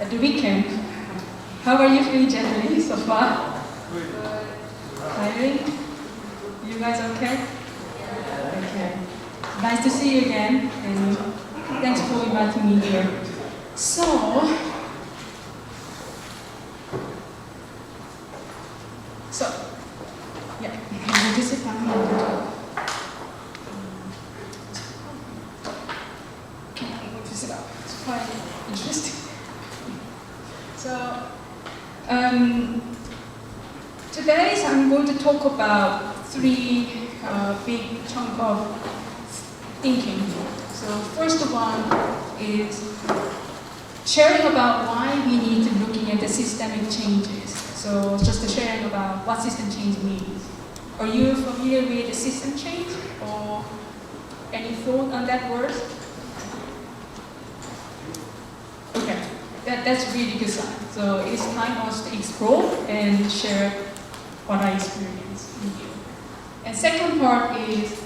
at the weekend. How are you feeling generally so far? Tiring? You guys okay? Okay. Nice to see you again, and thanks for inviting me here. So yeah, we'll just sit down here. It's quite interesting. So, today I'm going to talk about three big chunks of thinking. So, first one is sharing about why we need to looking at the systemic changes. So, just sharing about what system change means. Are you familiar with the system change, or any thought on that word? Okay, that's really good sign. So it's time for us to explore and share what I experienced with you. And second part is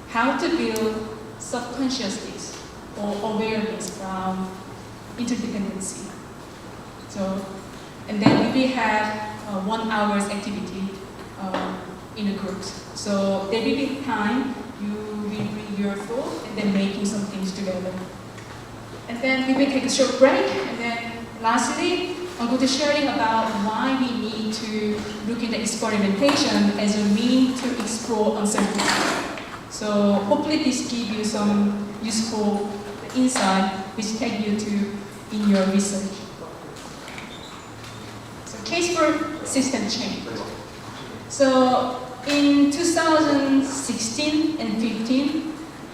how to build subconsciousness or awareness from interdependency. So, and then we will have 1 hour's activity in a group. So there will be time you will bring your thought and then making some things together. And then we will take a short break, and then lastly, I'm going to sharing about why we need to look at the experimentation as a means to explore uncertainty. So hopefully this gives you some useful insight which take you to in your research. So case for system change. So in 2016 and 15,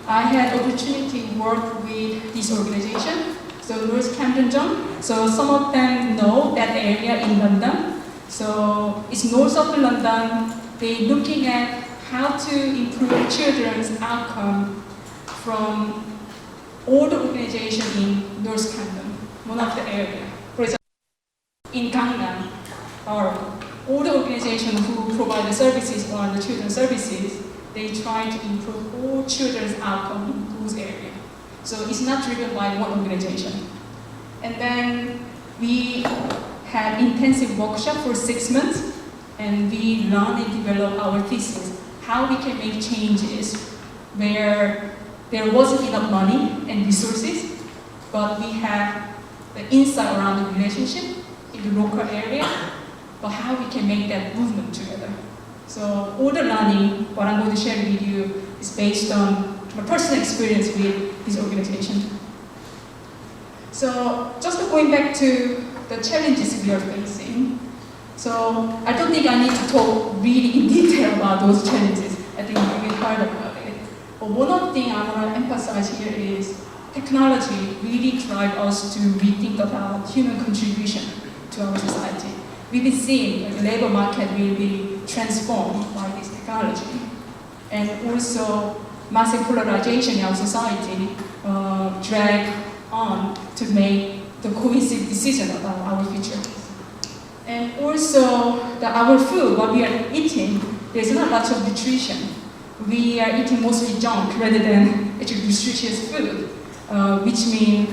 I had opportunity to work with this organization, so North Camden Zone. So some of them know that area in London. So it's north of London. They're looking at how to improve children's outcome from all the organizations in North Camden, one of the area. For example, in Kang, all the organizations who provide the services or the children's services, they try to improve all children's outcome in those areas. So it's not driven by one organization. And then we had intensive workshop for 6 months, and we learn and develop our thesis, how we can make changes where there wasn't enough money and resources, but we have the insight around the relationship in the local area, but how we can make that movement together. So all the learning, what I'm going to share with you, is based on my personal experience with this organization. So just going back to the challenges we are facing. So I don't think I need to talk really in detail about those challenges. I think we will heard about it. But one thing I want to emphasize here is technology really drives us to rethink about human contribution to our society. We've been seeing the labor market will be transformed by this technology, and also massive polarization in our society drag on to make the cohesive decision about our future. And also our food, what we are eating, there's not much of nutrition. We are eating mostly junk rather than actually nutritious food, which means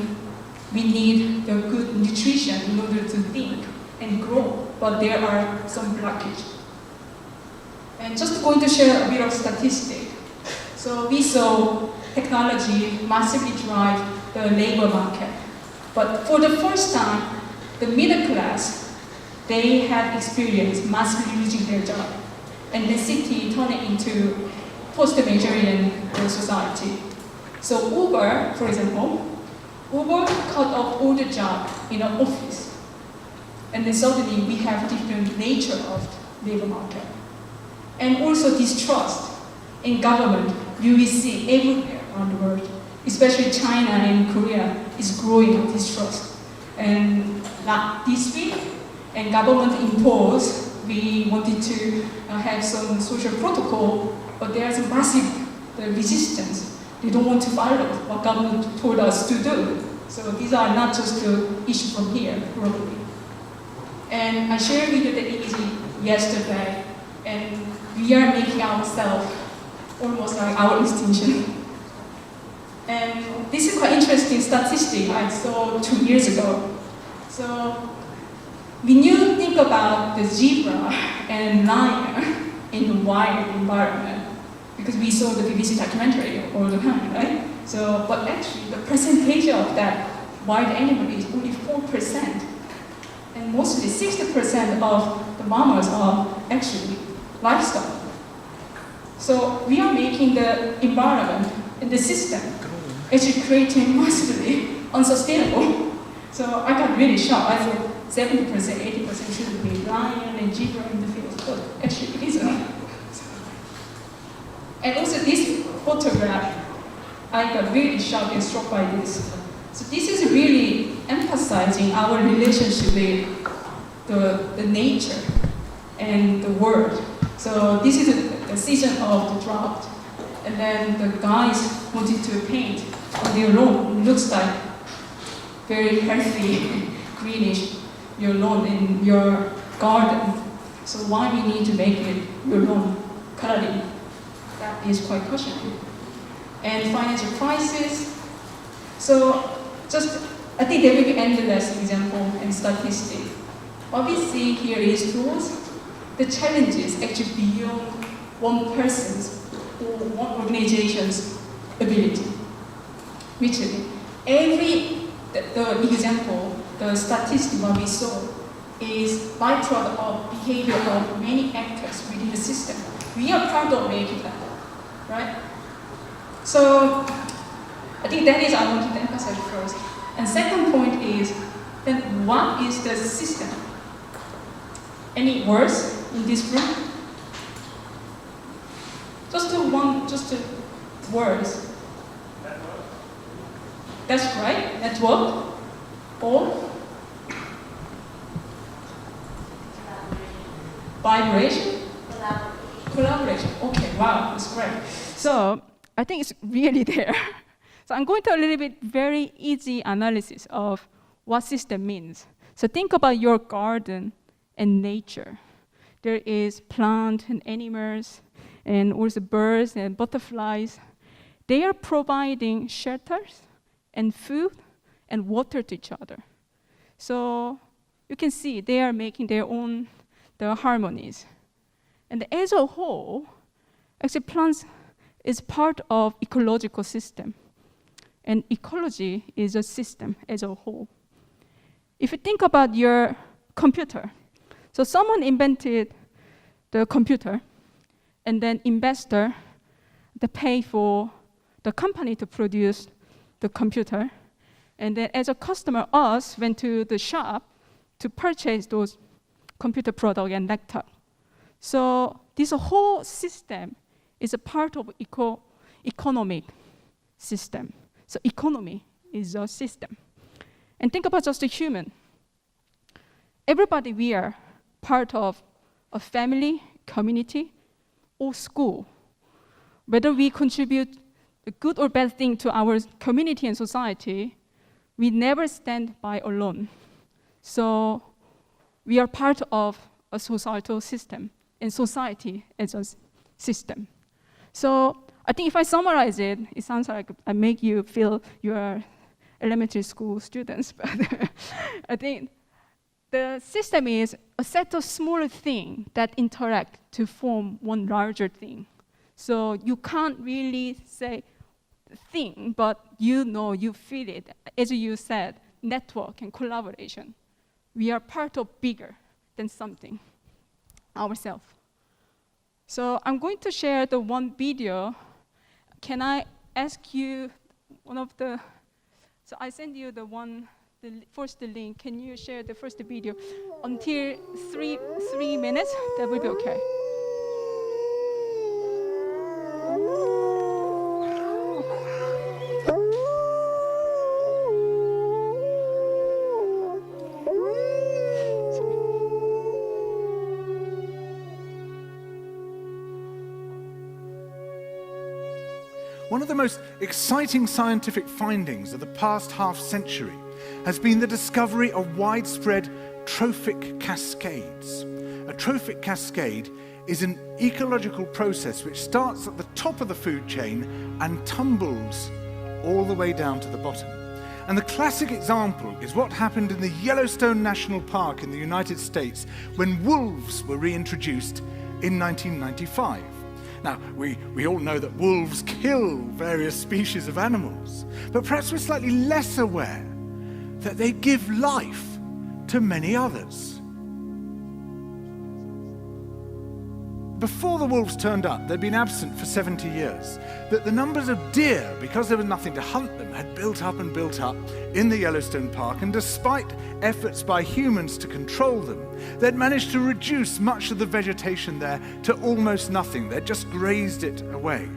we need the good nutrition in order to think and grow, but there are some blockages. And just going to share a bit of statistics. So we saw technology massively drive the labor market. But for the first time, the middle class, they had experienced massively losing their job. And the city turned it into post-Majorian society. So Uber, for example, Uber cut off all the jobs in an office. And then suddenly we have different nature of labor market. And also distrust in government, you will see everywhere around the world, especially China and Korea is growing distrust. And this week, and government imposed, we wanted to have some social protocol, but there's a massive resistance. They don't want to follow what government told us to do. So these are not just the issue from here, probably. And I shared with you the image yesterday, and we are making ourselves almost like our extinction. And this is quite interesting statistic I saw 2 years ago. So when you think about the zebra and lion in the wild environment, because we saw the BBC documentary all the time, right? So, but actually the percentage of that wild animal is only 4%. And mostly 60% of the mammals are actually livestock. So we are making the environment and the system actually creating massively unsustainable. So I got really shocked. I thought 70%, 80% should be lion and zebra in the field, but actually it isn't. And also this photograph, I got really shocked and struck by this. So this is really emphasizing our relationship with the nature and the world. So this is the season of the drought. And then the guys wanted to paint on their lawn. It looks like very healthy, greenish, your lawn in your garden. So why we need to make it your lawn coloring? That is quite questionable. And financial crisis. So I think there will be endless example and statistic. What we see here is the challenges actually beyond one person's or one organization's ability. Literally, the example, the statistic what we saw is byproduct of behavior of many actors within the system. We are proud of making that, right? So I think that is I wanted to emphasize first. And second point is, then what is the system? Any words in this room? Just words. Network. That's right, network. Or? Vibration? Collaboration. Okay, wow, that's great. So I think it's really there. So I'm going to a little bit very easy analysis of what system means. So think about your garden and nature. There is plant and animals and also birds and butterflies. They are providing shelters and food and water to each other. So you can see they are making their harmonies. And as a whole, actually plants is part of ecological system. And ecology is a system as a whole. If you think about your computer, so someone invented the computer, and then investor, they pay for the company to produce the computer, and then as a customer, us went to the shop to purchase those computer product and laptop. So this whole system is a part of economic system. So economy is a system. And think about just a human. Everybody, we are part of a family, community, or school. Whether we contribute a good or bad thing to our community and society, we never stand by alone. So we are part of a societal system, and society as a system. So I think if I summarize it, it sounds like I make you feel you are elementary school students, but I think the system is a set of smaller things that interact to form one larger thing. So you can't really say thing, but you know, you feel it. As you said, network and collaboration. We are part of bigger than something, ourselves. So I'm going to share the one video. Can I ask you one of the, so I send you the one, first the link. Can you share the first video until three minutes? That will be okay. One of the most exciting scientific findings of the past half-century has been the discovery of widespread trophic cascades. A trophic cascade is an ecological process which starts at the top of the food chain and tumbles all the way down to the bottom. And the classic example is what happened in the Yellowstone National Park in the United States when wolves were reintroduced in 1995. Now, we all know that wolves kill various species of animals, but perhaps we're slightly less aware that they give life to many others. Before the wolves turned up, they'd been absent for 70 years. That the numbers of deer, because there was nothing to hunt them, had built up and built up in the Yellowstone Park, and despite efforts by humans to control them, they'd managed to reduce much of the vegetation there to almost nothing. They'd just grazed it away.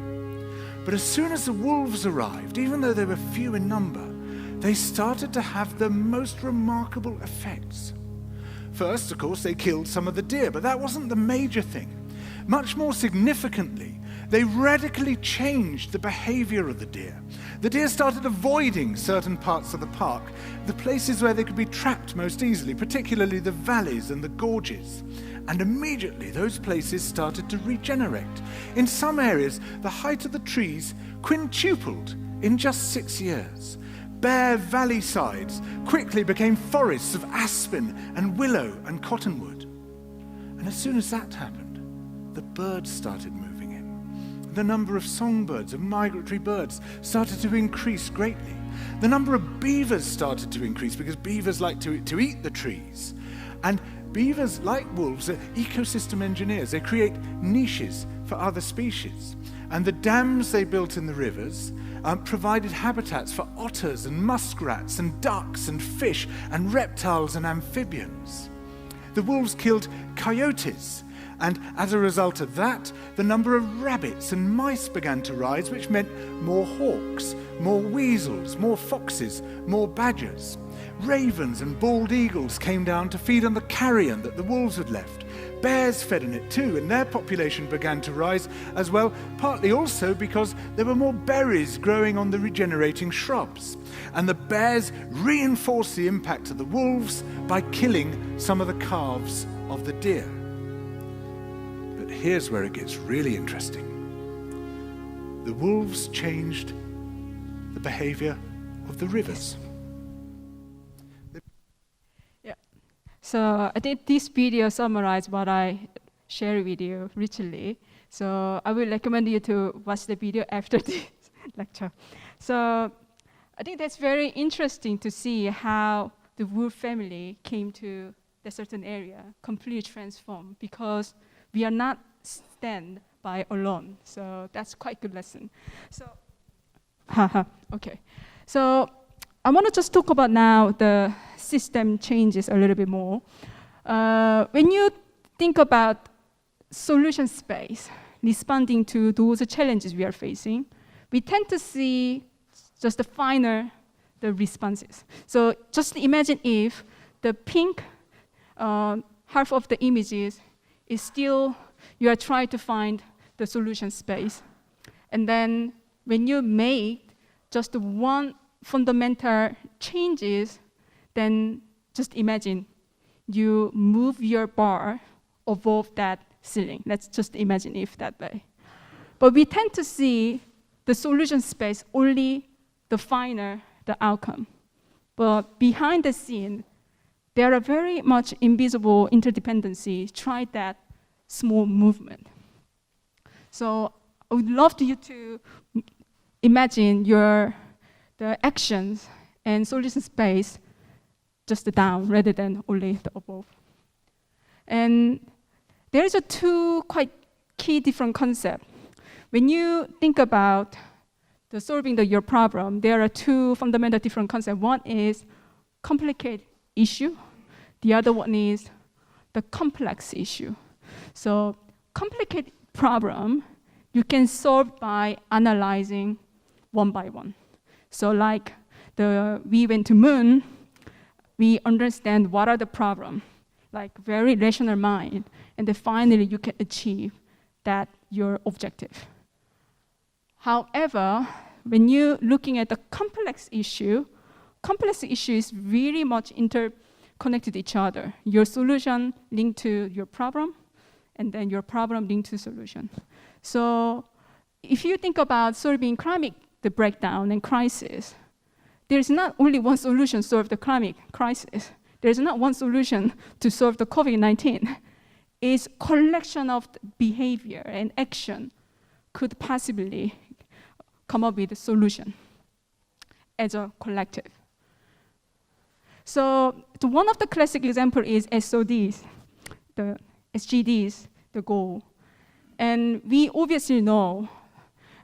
But as soon as the wolves arrived, even though they were few in number, they started to have the most remarkable effects. First, of course, they killed some of the deer, but that wasn't the major thing. Much more significantly, they radically changed the behavior of the deer. The deer started avoiding certain parts of the park, the places where they could be trapped most easily, particularly the valleys and the gorges. And immediately those places started to regenerate. In some areas, the height of the trees quintupled in just 6 years. Bare valley sides quickly became forests of aspen and willow and cottonwood. And as soon as that happened, the birds started moving in. The number of songbirds, of migratory birds, started to increase greatly. The number of beavers started to increase because beavers like to eat the trees. And beavers, like wolves, are ecosystem engineers. They create niches for other species. And the dams they built in the rivers provided habitats for otters and muskrats and ducks and fish and reptiles and amphibians. The wolves killed coyotes, and as a result of that, the number of rabbits and mice began to rise, which meant more hawks, more weasels, more foxes, more badgers. Ravens and bald eagles came down to feed on the carrion that the wolves had left. Bears fed on it too, and their population began to rise as well, partly also because there were more berries growing on the regenerating shrubs. And the bears reinforced the impact of the wolves by killing some of the calves of the deer. But here's where it gets really interesting. The wolves changed the behavior of the rivers. So I think this video summarizes what I shared with you richly. So I will recommend you to watch the video after this lecture. So I think that's very interesting to see how the wolf family came to a certain area, completely transformed, because we are not stand by alone. So that's quite a good lesson. So, okay. So I want to just talk about now the system changes a little bit more. When you think about solution space, responding to those challenges we are facing, we tend to see just the responses. So just imagine if the pink half of the images is still, you are trying to find the solution space. And then when you make just one fundamental changes, then just imagine you move your bar above that ceiling. Let's just imagine if that way. But we tend to see the solution space only the final, the outcome. But behind the scene, there are very much invisible interdependencies. Try that small movement. So I would love you to imagine the actions and solution space just down rather than only the above. And there is two quite key different concepts. When you think about the solving your problem, there are two fundamental different concepts. One is complicated issue. The other one is the complex issue. So complicated problem, you can solve by analyzing one by one. So like we went to moon, we understand what are the problems, like very rational mind, and then finally you can achieve that your objective. However, when you're looking at the complex issue is really much interconnected to each other. Your solution linked to your problem, and then your problem linked to solution. So if you think about solving climate the breakdown and crisis, there's not only one solution to solve the climate crisis. There's not one solution to solve the COVID-19. It's collection of behavior and action could possibly come up with a solution as a collective. So one of the classic examples is SODs, the SGDs, the goal. And we obviously know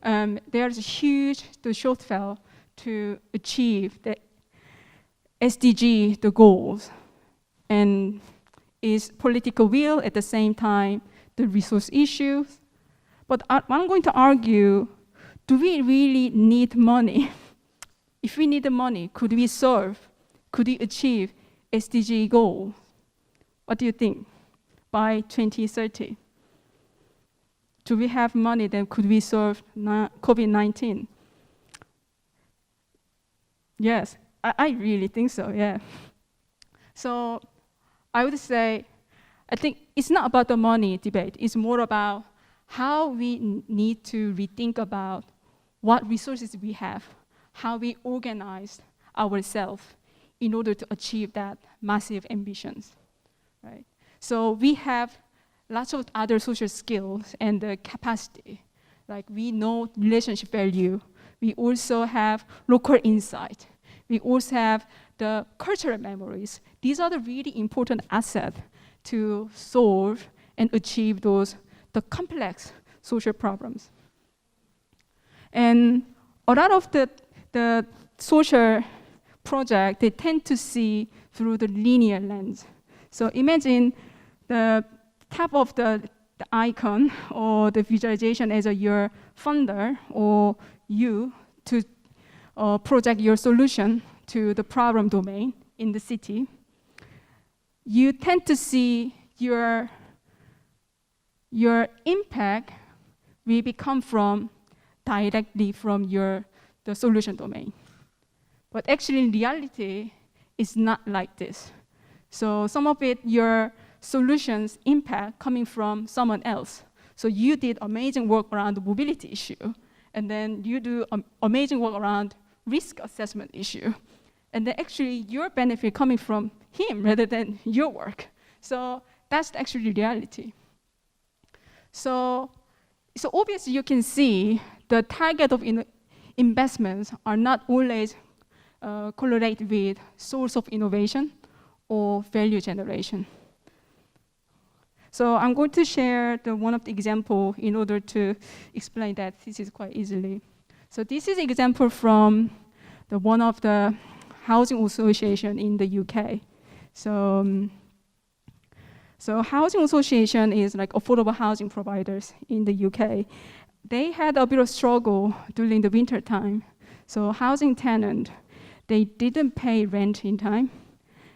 there's a huge shortfall to achieve the SDG, the goals, and is political will at the same time, the resource issues. But I'm going to argue, do we really need money? If we need the money, could we achieve SDG goal? What do you think? By 2030. Do we have money, then could we solve COVID-19? Yes, I really think so, yeah. So I would say, I think it's not about the money debate, it's more about how we need to rethink about what resources we have, how we organize ourselves in order to achieve that massive ambitions, right? So we have lots of other social skills and capacity. Like we know relationship value. We also have local insight. We also have the cultural memories. These are the really important assets to solve and achieve the complex social problems. And a lot of the social projects, they tend to see through the linear lens. So imagine the top of the icon or the visualization as your funder or you to project your solution to the problem domain in the city. You tend to see your impact will come directly from the solution domain. But actually in reality, it's not like this. So some of it, your solutions impact coming from someone else. So you did amazing work around the mobility issue, and then you do amazing work around risk assessment issue. And then actually your benefit coming from him rather than your work. So that's actually reality. So obviously you can see the target of investments are not always correlated with source of innovation or value generation. So I'm going to share one of the example in order to explain that this is quite easily. So this is an example from one of the housing association in the UK. So housing association is like affordable housing providers in the UK. They had a bit of struggle during the winter time. So housing tenant, they didn't pay rent in time.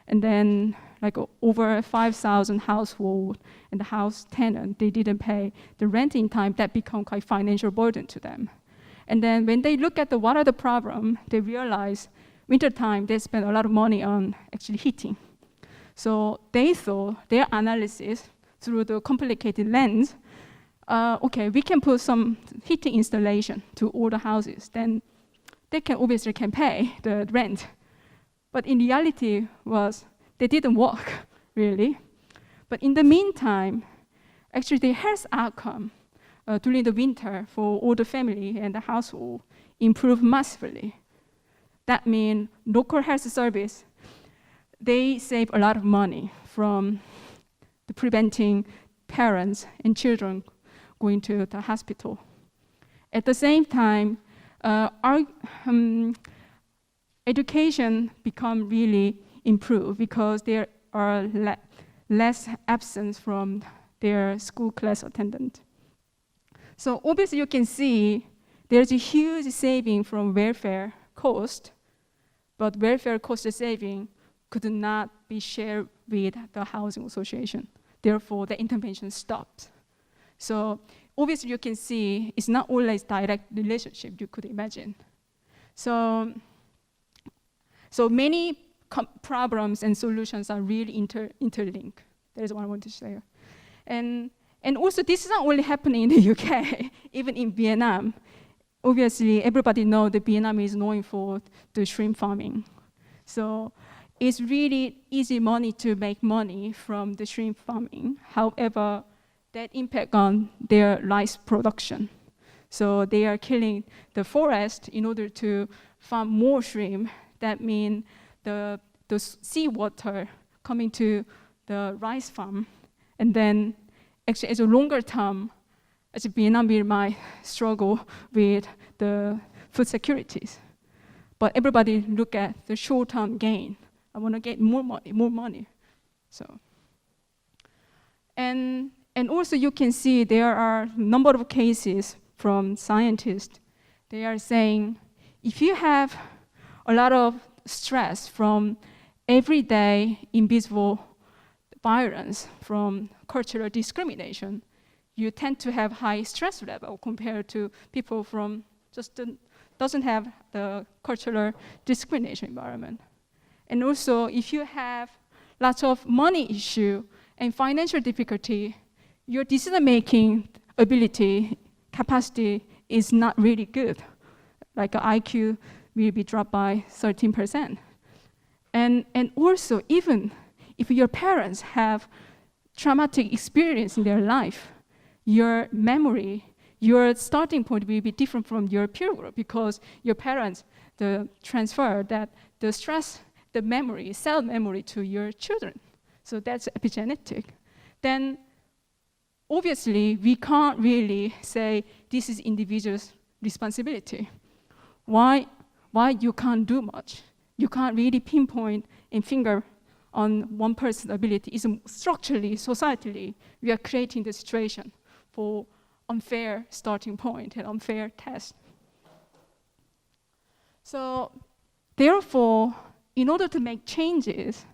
And then like over 5,000 households and the house tenant, they didn't pay the rent in time. That become quite financial burden to them. And then when they look at what are the problem, they realize wintertime, they spend a lot of money on actually heating. So they thought their analysis through the complicated lens, okay, we can put some heating installation to all the houses, then they obviously can pay the rent. But in reality they didn't work, really. But in the meantime, actually the health outcome during the winter for all the family and the household improved massively. That means local health service, they save a lot of money from preventing parents and children going to the hospital. At the same time, our education become really improved because there are less absence from their school class attendant. So obviously you can see there's a huge saving from welfare cost, but welfare cost saving could not be shared with the housing association. Therefore, the intervention stopped. So obviously you can see it's not always direct relationship you could imagine. So many problems and solutions are really interlinked. That is what I want to share. And also this is not only happening in the UK, even in Vietnam. obviously everybody knows that Vietnam is known for the shrimp farming. So it's really easy money to make money from the shrimp farming. However, that impact on their rice production. So they are killing the forest in order to farm more shrimp. That means the seawater coming to the rice farm. And then actually as a longer term, as Vietnam might struggle with the food securities. But everybody look at the short-term gain. I want to get more money. So, and also you can see there are a number of cases from scientists. They are saying, if you have a lot of stress from everyday invisible violence from cultural discrimination, you tend to have high stress level compared to people from just doesn't have the cultural discrimination environment. And also, if you have lots of money issue and financial difficulty, your decision-making ability, capacity is not really good. Like IQ will be dropped by 13%. And also, even if your parents have traumatic experience in their life, your memory, your starting point will be different from your peer group because your parents transfer that the stress, the memory, cell memory to your children. So that's epigenetic. Then obviously we can't really say this is individual's responsibility. Why you can't do much? You can't really pinpoint and finger on one person's ability. It's structurally, societally, we are creating the situation for unfair starting point and unfair test. So therefore, in order to make changes,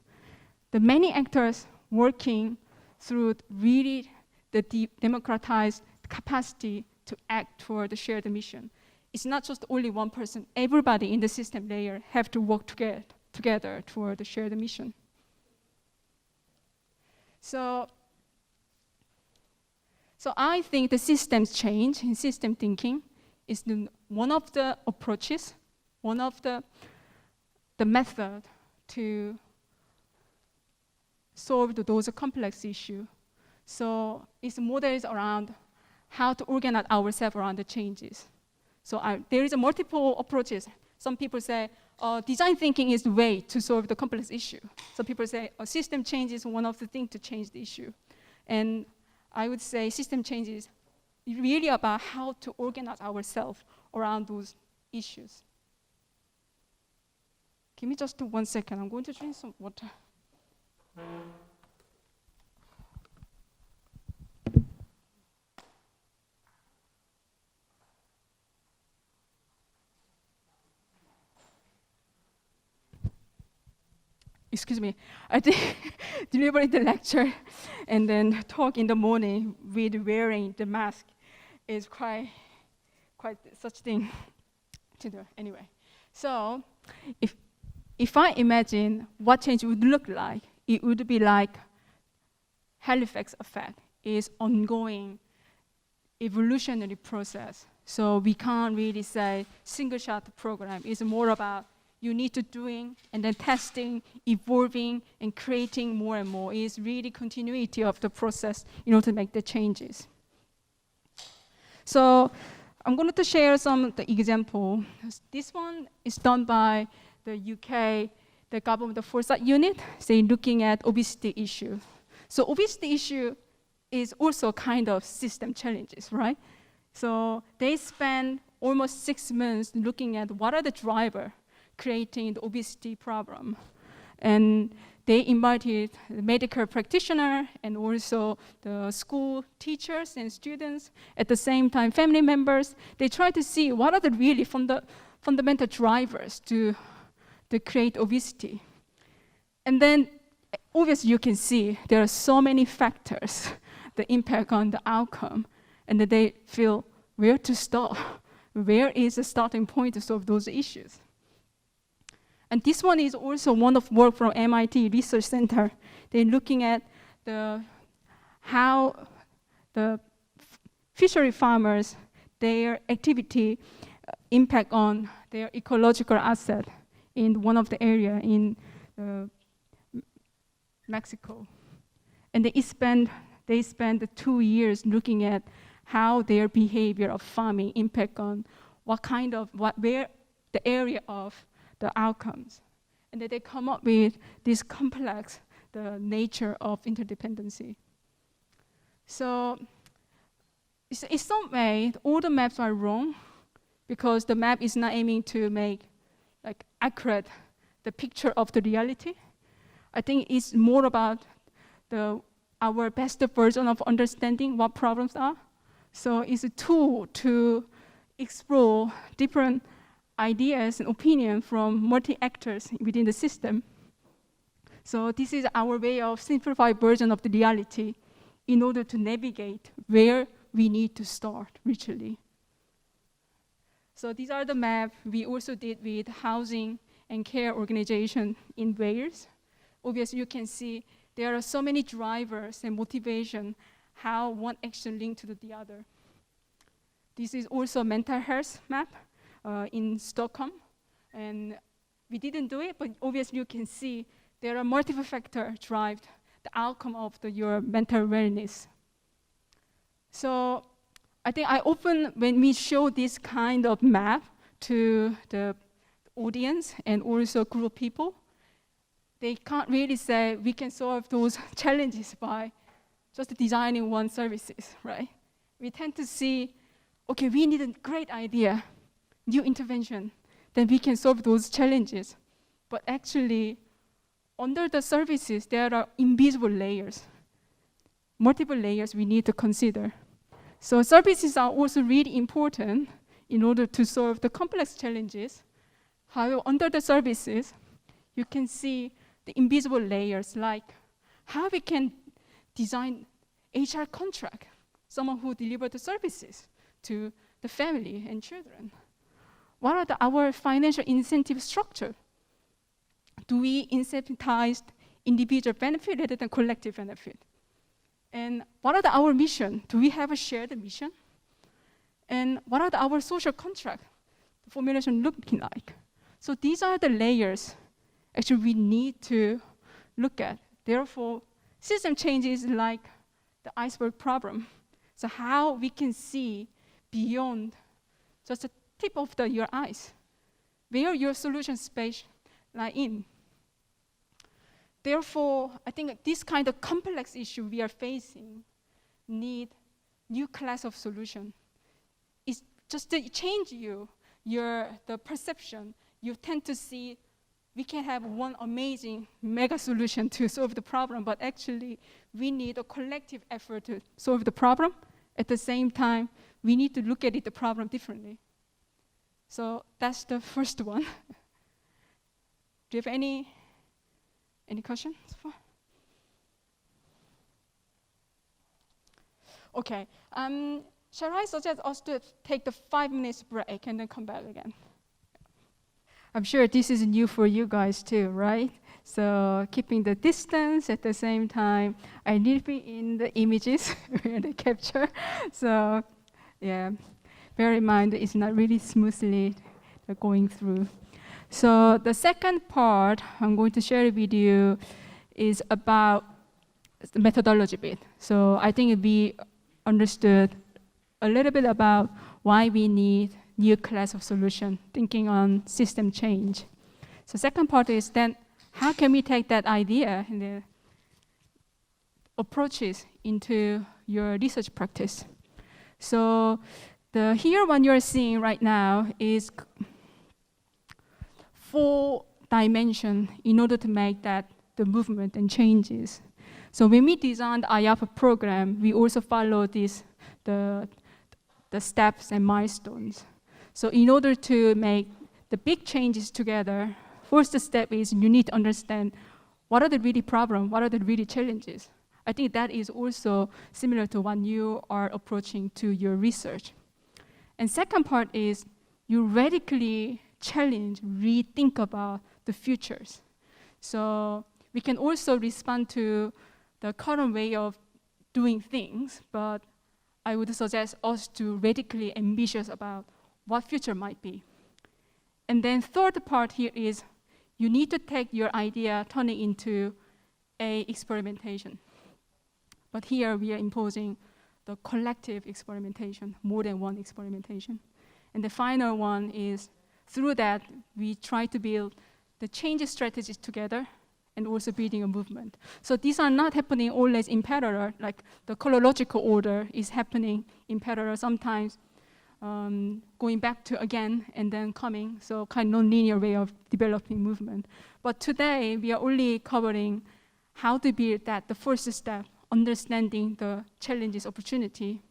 the many actors working through really the democratized capacity to act toward the shared mission. It's not just only one person. Everybody in the system layer have to work together toward the shared mission. So I think the systems change in system thinking is one of the approaches, one of the method to solve those complex issues. So it's models around how to organize ourselves around the changes. So there is a multiple approaches. Some people say design thinking is the way to solve the complex issue. Some people say system change is one of the things to change the issue. And I would say system change is really about how to organize ourselves around those issues. Give me just 1 second. I'm going to drink some water. Excuse me, I delivered the lecture and then talk in the morning with wearing the mask is quite such thing to do. Anyway, so if I imagine what change would look like, it would be like Halifax effect is ongoing evolutionary process. So we can't really say single shot program. It's more about you need to doing and then testing, evolving, and creating more and more. It's really continuity of the process in order to make the changes. So I'm going to share some of the example. This one is done by the UK, the government foresight unit. They're looking at obesity issue. So obesity issue is also kind of system challenges, right? So they spend almost 6 months looking at what are the drivers creating the obesity problem. And they invited the medical practitioner and also the school teachers and students, at the same time family members. They tried to see what are the really fundamental drivers to create obesity. And then obviously you can see there are so many factors, the impact on the outcome, and that they feel where to start. Where is the starting point to solve those issues? And this one is also one of work from MIT Research Center. They're looking at how the fishery farmers, their activity impact on their ecological asset in one of the area in Mexico. And they spent 2 years looking at how their behavior of farming impact on where the area of the outcomes. And then they come up with this complex, the nature of interdependency. So in some way, all the maps are wrong because the map is not aiming to make accurate the picture of the reality. I think it's more about our best version of understanding what problems are. So it's a tool to explore different ideas and opinions from multi-actors within the system. So this is our way of simplified version of the reality in order to navigate where we need to start richly. So these are the maps we also did with housing and care organization in Wales. Obviously, you can see there are so many drivers and motivation how one action linked to the other. This is also a mental health map in Stockholm. And we didn't do it, but obviously you can see there are multiple factors drive the outcome of your mental wellness. So I think when we show this kind of map to the audience and also group of people, they can't really say we can solve those challenges by just designing one services, right? We tend to see, okay, we need a great idea, new intervention, then we can solve those challenges. But actually, under the services, there are invisible layers, multiple layers we need to consider. So services are also really important in order to solve the complex challenges. However, under the services, you can see the invisible layers, like how we can design HR contract, someone who delivers the services to the family and children. What are our financial incentive structure? Do we incentivize individual benefit rather than collective benefit? And what are our mission? Do we have a shared mission? And what are our social contract formulation looking like? So these are the layers actually we need to look at. Therefore, system change is like the iceberg problem. So how we can see beyond just the tip of your eyes, where your solution space lie in. Therefore, I think this kind of complex issue we are facing need new class of solution. It's just to change the perception. You tend to see we can have one amazing mega solution to solve the problem, but actually we need a collective effort to solve the problem. At the same time, we need to look at the problem differently. So that's the first one. Do you have any questions? Okay. Shall I suggest us to take the 5 minutes break and then come back again? I'm sure this is new for you guys too, right? So keeping the distance at the same time, I need to be in the images where they capture. So yeah, bear in mind it's not really smoothly going through. So the second part I'm going to share with you is about the methodology bit. So I think we understood a little bit about why we need new class of solution, thinking on system change. So second part is then how can we take that idea and the approaches into your research practice? So here what you're seeing right now is 4 dimensions in order to make that the movement and changes. So when we designed AYARF program, we also follow the steps and milestones. So in order to make the big changes together, first step is you need to understand what are the really problems, what are the really challenges. I think that is also similar to what you are approaching to your research. And second part is you radically challenge, rethink about the futures. So we can also respond to the current way of doing things, but I would suggest us to radically ambitious about what future might be. And then third part here is you need to take your idea, turn it into a experimentation. But here we are imposing the collective experimentation, more than one experimentation. And the final one is, through that, we try to build the change strategies together and also building a movement. So these are not happening always in parallel, like the chronological order is happening in parallel, sometimes going back to again and then coming, so kind of non-linear way of developing movement. But today, we are only covering how to build that, the first step, understanding the challenges, opportunity.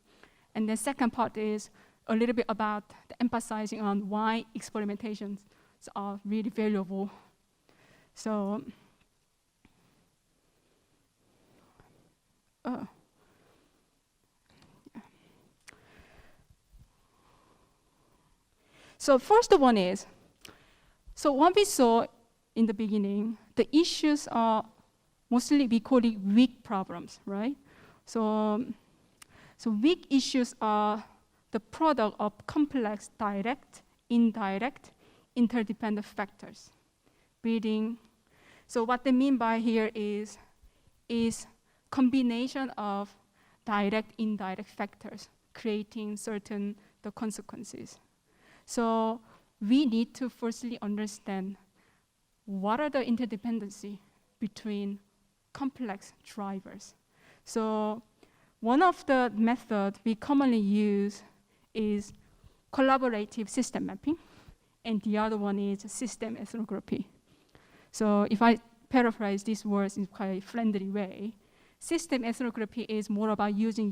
And the second part is a little bit about the emphasizing on why experimentations are really valuable. So, so first one is, so what we saw in the beginning, the issues are mostly we call it weak problems, right? So weak issues are the product of complex direct, indirect, interdependent factors. Building. So what they mean by here is combination of direct, indirect factors creating certain the consequences. So we need to firstly understand what are the interdependency between complex drivers. So one of the methods we commonly use is collaborative system mapping, and the other one is system ethnography. So if I paraphrase these words in quite a friendly way, system ethnography is more about using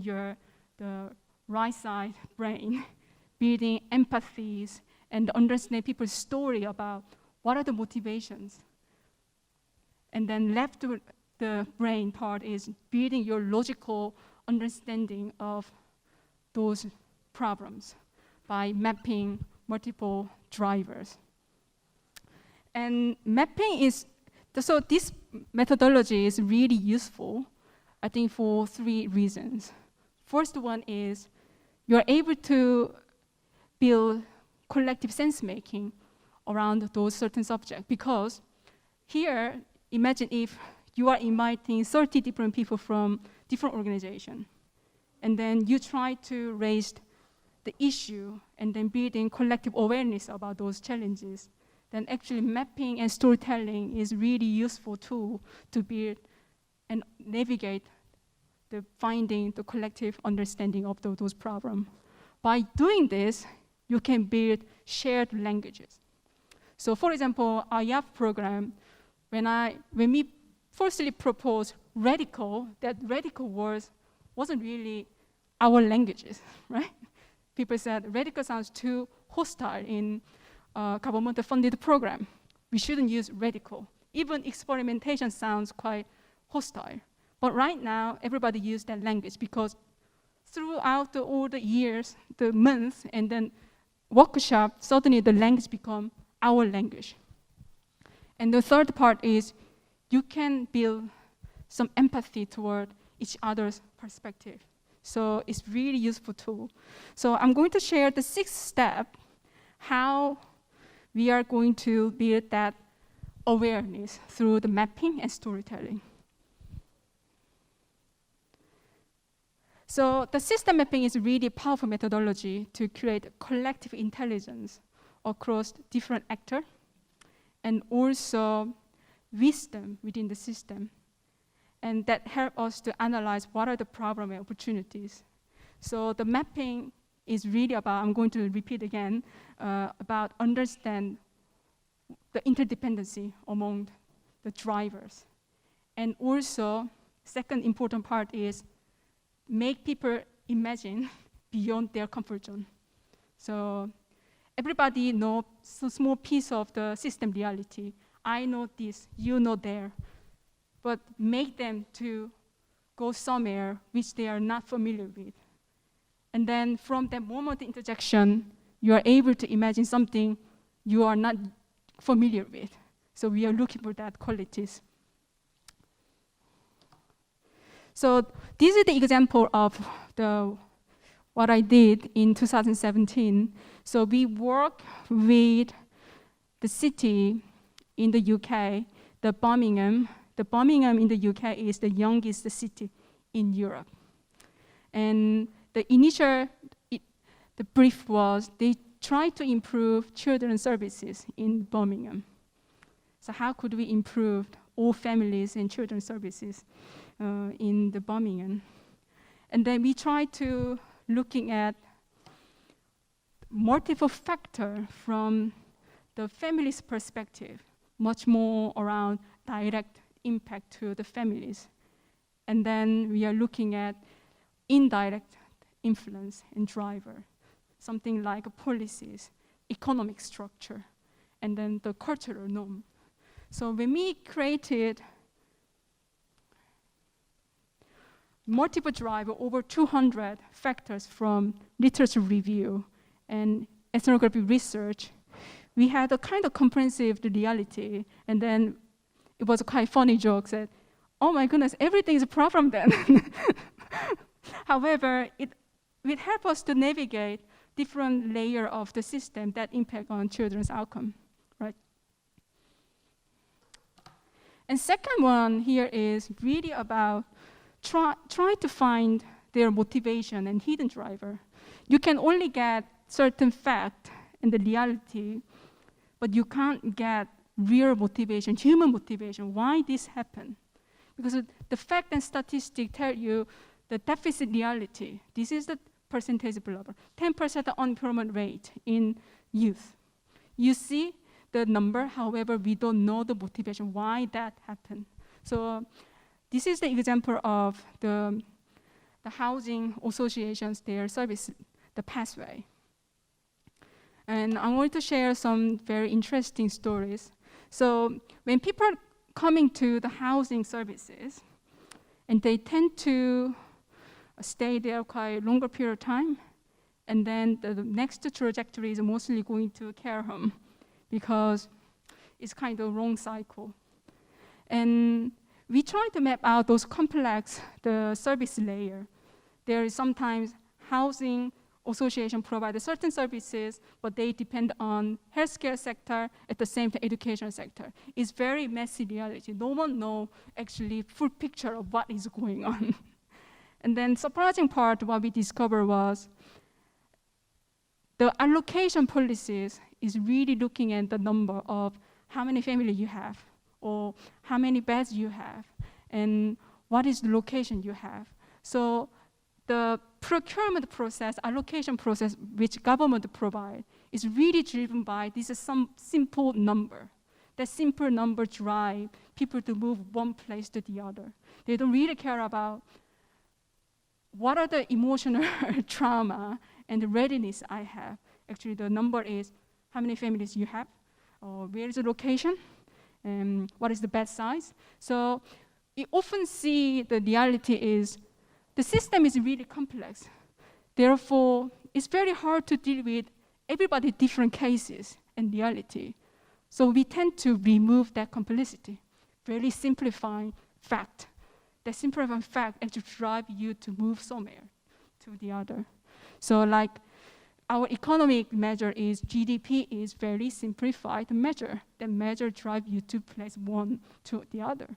the right side brain, building empathies, and understand people's story about what are the motivations. And then left to the brain part is building your logical understanding of those problems by mapping multiple drivers. And mapping is, so this methodology is really useful, I think, for three reasons. First one is you're able to build collective sense-making around those certain subjects, because here, imagine if you are inviting 30 different people from different organizations, and then you try to raise the issue and then building collective awareness about those challenges, then actually mapping and storytelling is really useful tool to build and navigate the finding the collective understanding of those problems. By doing this, you can build shared languages. So for example, our AYARF program, when we firstly proposed radical, that radical words wasn't really our languages, right? People said radical sounds too hostile in government-funded program. We shouldn't use radical. Even experimentation sounds quite hostile. But right now, everybody uses that language because throughout all the years, the months, and then workshop, suddenly the language become our language. And the third part is you can build some empathy toward each other's perspective. So it's really useful tool. So I'm going to share the 6th step, how we are going to build that awareness through the mapping and storytelling. So the system mapping is really a powerful methodology to create collective intelligence across different actors, and also wisdom within the system. And that helps us to analyze what are the problems and opportunities. So the mapping is really about, I'm going to repeat again, about understand the interdependency among the drivers. And also, second important part is make people imagine beyond their comfort zone. So everybody knows a small piece of the system reality. I know this, you know there. But make them to go somewhere which they are not familiar with. And then from that moment of interjection, you are able to imagine something you are not familiar with. So we are looking for that qualities. So this is the example of what I did in 2017. So we worked with the city in the UK, the Birmingham. The Birmingham in the UK is the youngest city in Europe. And the brief was they tried to improve children's services in Birmingham. So how could we improve all families and children's services in the Birmingham? And then we tried to looking at multiple factors from the family's perspective, much more around direct impact to the families. And then we are looking at indirect influence and driver, something like policies, economic structure, and then the cultural norm. So when we created multiple driver, over 200 factors from literature review and ethnographic research, we had a kind of comprehensive reality, and then it was a quite funny joke that, oh my goodness, everything is a problem then. However, it helped us to navigate different layer of the system that impact on children's outcome, right? And second one here is really about try to find their motivation and hidden driver. You can only get certain fact and the reality, but you can't get real motivation, human motivation, why this happened. Because the fact and statistics tell you the deficit reality. This is the percentage blubber. 10% unemployment rate in youth. You see the number, however, we don't know the motivation, why that happened. So this is the example of the housing associations, their service, the pathway. And I'm going to share some very interesting stories. So when people are coming to the housing services, and they tend to stay there quite longer period of time, and then the next trajectory is mostly going to care home because it's kind of wrong cycle. And we try to map out those complex, the service layer. There is sometimes housing association provide certain services, but they depend on healthcare sector at the same time education sector. It's very messy reality. No one knows actually full picture of what is going on. And then surprising part, what we discovered was the allocation policies is really looking at the number of how many families you have, or how many beds you have, and what is the location you have. So the procurement process, allocation process, which government provide, is really driven by this is some simple number. That simple number drive people to move one place to the other. They don't really care about what are the emotional trauma and the readiness I have. Actually, the number is how many families you have, or where is the location, and what is the bed size. So we often see the reality is the system is really complex. Therefore, it's very hard to deal with everybody different cases and reality. So we tend to remove that complexity, very simplifying fact. That simplifying fact actually drive you to move somewhere to the other. So like our economic measure is GDP is very simplified measure. That measure drive you to place one to the other.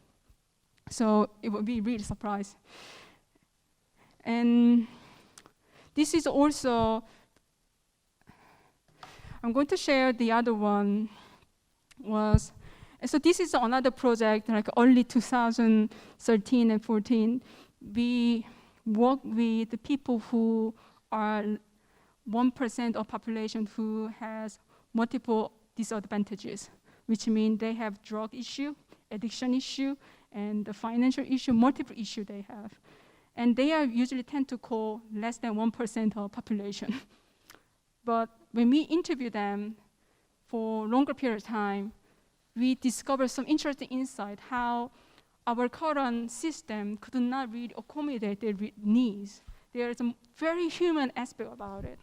So it would be really surprised. And this is also, I'm going to share the other one was, so this is another project, like early 2013 and 14. We work with the people who are 1% of population who has multiple disadvantages, which means they have drug issue, addiction issue, and the financial issue, multiple issue they have. And they are usually tend to call less than 1% of population. But when we interview them for longer period of time, we discover some interesting insight how our current system could not really accommodate their needs. There is a very human aspect about it.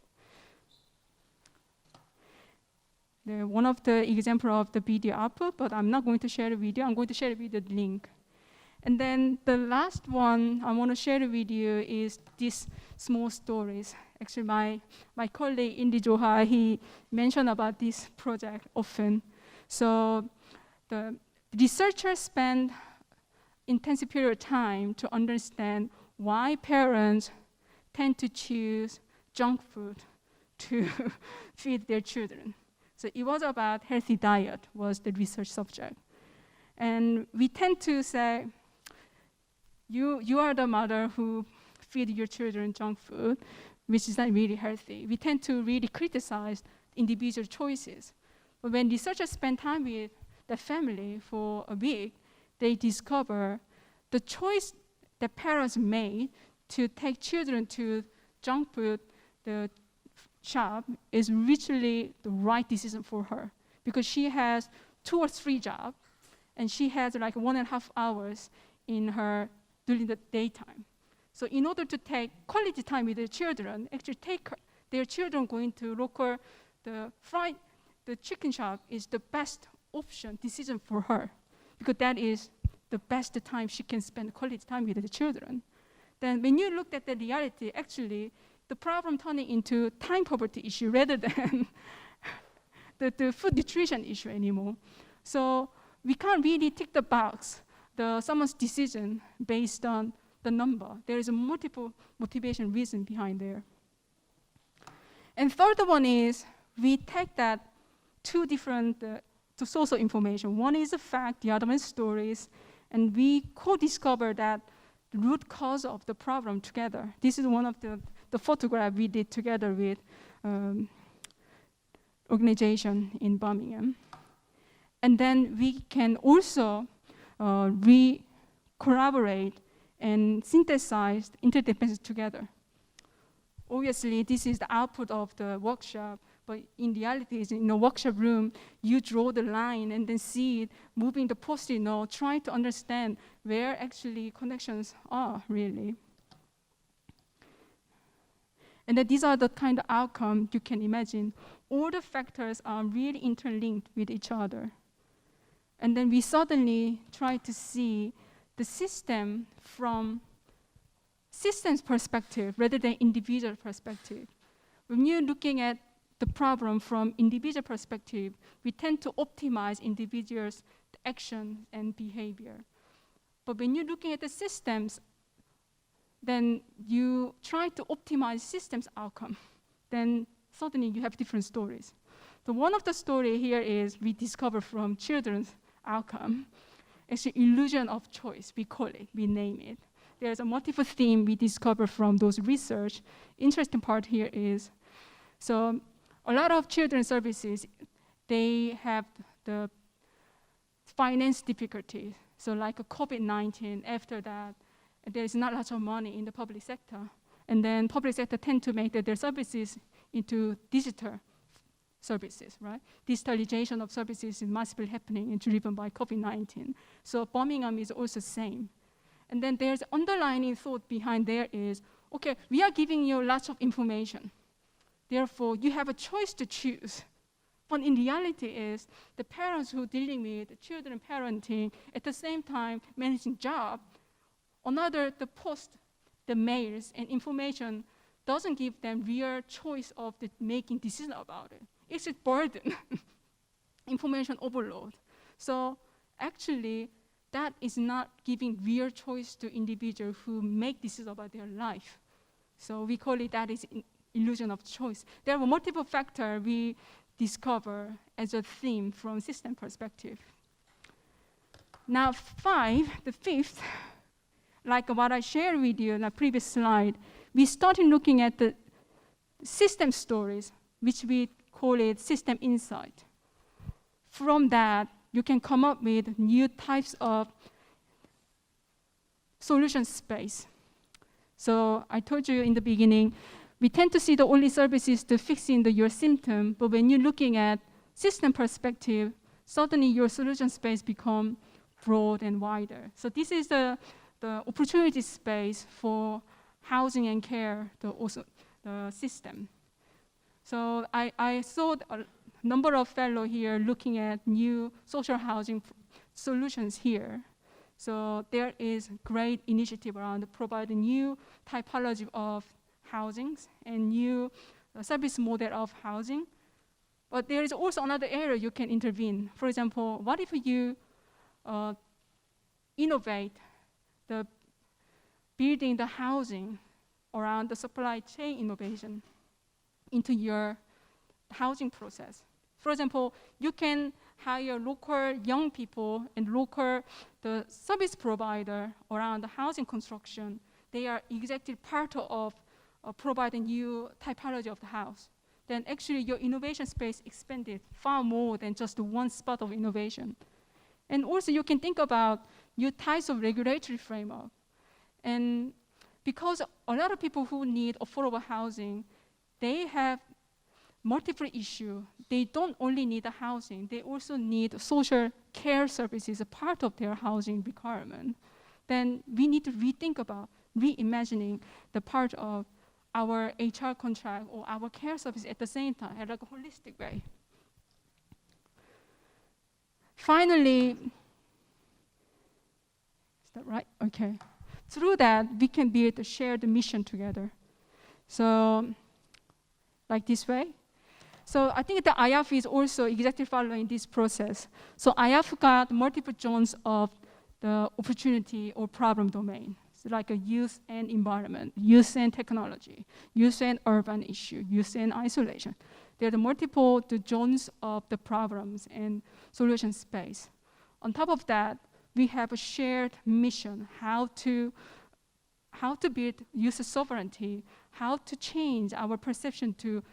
One of the example of the video output, but I'm not going to share the video. I'm going to share the video link. And then the last one I want to share with you is these small stories. Actually, my colleague Indi Johar, he mentioned about this project often. So the researchers spend intensive period of time to understand why parents tend to choose junk food to feed their children. So it was about healthy diet was the research subject. And we tend to say, you are the mother who feed your children junk food, which is not really healthy. We tend to really criticize individual choices. But when researchers spend time with the family for a week, they discover the choice that parents made to take children to junk food, the shop, is literally the right decision for her. Because she has 2 or 3 jobs, and she has like 1.5 hours in her during the daytime. So in order to take quality time with their children, actually take their children going to local, the chicken shop is the best option, decision for her, because that is the best time she can spend quality time with the children. Then when you look at the reality, actually, the problem turning into time poverty issue rather than the food nutrition issue anymore. So we can't really tick the box, someone's decision based on the number. There is a multiple motivation reason behind there. And third one is we take that 2 different source of information. One is a fact, the other one is stories, and we co-discover that the root cause of the problem together. This is one of the photograph we did together with organization in Birmingham. And then we can also collaborate and synthesize interdependencies together. Obviously, this is the output of the workshop, but in reality, in the workshop room, you draw the line and then see it moving the post-it note, trying to understand where actually connections are, really. And then these are the kind of outcome you can imagine. All the factors are really interlinked with each other. And then we suddenly try to see the system from systems perspective rather than individual perspective. When you're looking at the problem from individual perspective, we tend to optimize individuals' action and behavior. But when you're looking at the systems, then you try to optimize systems outcome. Then suddenly you have different stories. So one of the story here is we discover from children's outcome. It's an illusion of choice, we call it, we name it. There's a multiple theme we discover from those research. Interesting part here is, so a lot of children's services, they have the finance difficulties. So like a COVID-19, after that, there is not lots of money in the public sector. And then public sector tend to make their services into digital services, right? Digitalization of services is massively happening and driven by COVID-19. So Birmingham is also the same. And then there's underlying thought behind there is, okay, we are giving you lots of information. Therefore, you have a choice to choose. But in reality is, the parents who are dealing with the children parenting, at the same time managing job, the post, the mails and information doesn't give them real choice of making decision about it. It's a burden, information overload. So actually, that is not giving real choice to individuals who make decisions about their life. So we call it that is illusion of choice. There are multiple factors we discover as a theme from system perspective. Now the fifth, like what I shared with you in the previous slide, we started looking at the system stories, which we call it system insight. From that, you can come up with new types of solution space. So I told you in the beginning, we tend to see the only services to fixing your symptom, but when you're looking at system perspective, suddenly your solution space become broad and wider. So this is the opportunity space for housing and care, the system. So I saw a number of fellows here looking at new social housing solutions here. So there is great initiative around providing new typology of housings and new service model of housing. But there is also another area you can intervene. For example, what if you innovate the building the housing around the supply chain innovation into your housing process? For example, you can hire local young people and local the service provider around the housing construction. They are exactly part of providing new typology of the house. Then actually your innovation space expanded far more than just one spot of innovation. And also you can think about new types of regulatory framework. And because a lot of people who need affordable housing, they have multiple issues. They don't only need the housing, they also need social care services as a part of their housing requirement. Then we need to rethink about reimagining the part of our HR contract or our care service at the same time, in like a holistic way. Finally, is that right? Okay. Through that, we can build a shared mission together. So, like this way. So I think the AYARF is also exactly following this process. So AYARF got multiple zones of the opportunity or problem domain. So like a youth and environment, youth and technology, youth and urban issue, youth and isolation. There are multiple zones of the problems and solution space. On top of that, we have a shared mission, how to build youth sovereignty, how to change our perception to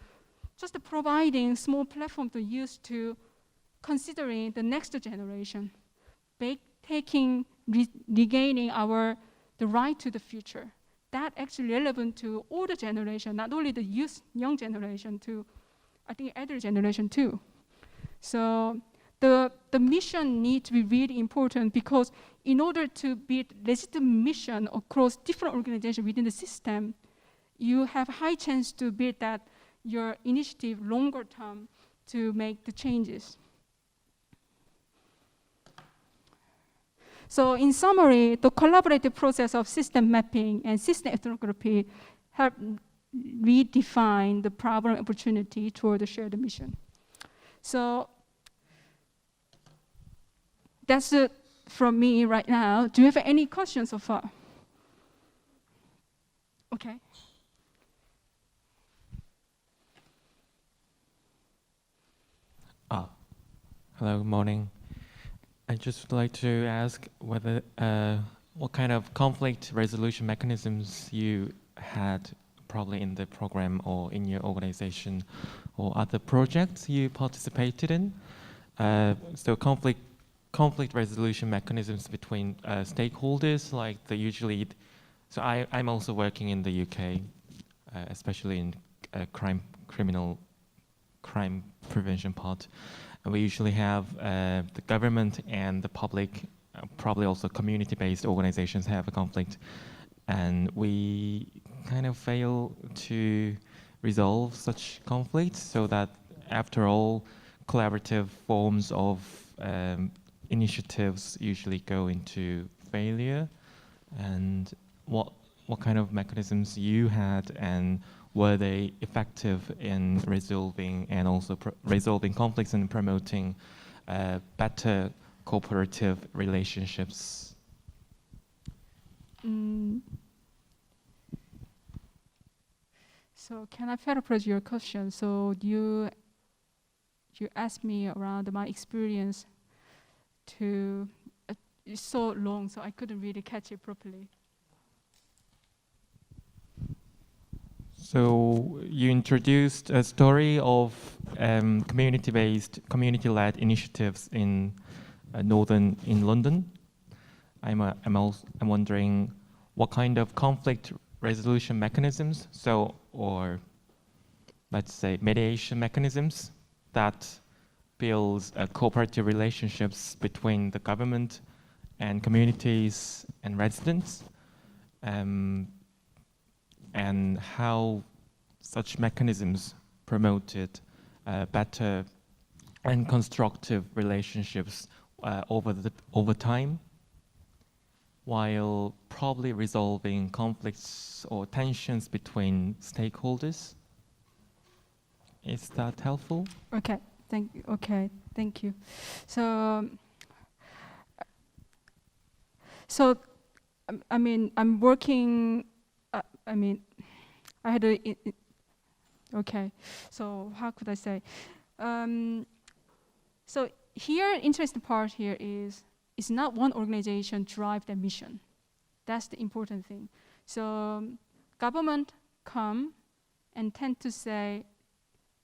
just providing small platform to youth to considering the next generation, regaining the right to the future. That actually relevant to all the generation, not only the youth, young generation, to I think elder generation too. So the mission needs to be really important because in order to build legitimate mission across different organizations within the system, you have high chance to build that your initiative longer term to make the changes. So in summary, the collaborative process of system mapping and system ethnography help redefine the problem opportunity toward the shared mission. So that's it from me right now. Do you have any questions so far? Okay. Hello, good morning. I just would like to ask whether what kind of conflict resolution mechanisms you had probably in the program or in your organization or other projects you participated in. So conflict resolution mechanisms between stakeholders, like the usually. So I'm also working in the UK, especially in crime prevention part. We usually have the government and the public, probably also community-based organizations have a conflict, and we kind of fail to resolve such conflicts, so that after all, collaborative forms of initiatives usually go into failure. And what kind of mechanisms you had, and were they effective in resolving and also resolving conflicts and promoting better cooperative relationships? So can I paraphrase your question? So you asked me around my experience to, it's so long, so I couldn't really catch it properly. So you introduced a story of community-based, community-led initiatives in London. I'm wondering what kind of conflict resolution mechanisms, or let's say mediation mechanisms, that builds cooperative relationships between the government and communities and residents. And how such mechanisms promoted better and constructive relationships over time. while probably resolving conflicts or tensions between stakeholders. Is that helpful? Okay, thank you. So, I mean, I'm working. I had a. Okay, so how could I say? So here, interesting part here is it's not one organization drive the mission. That's the important thing. So government come and tend to say,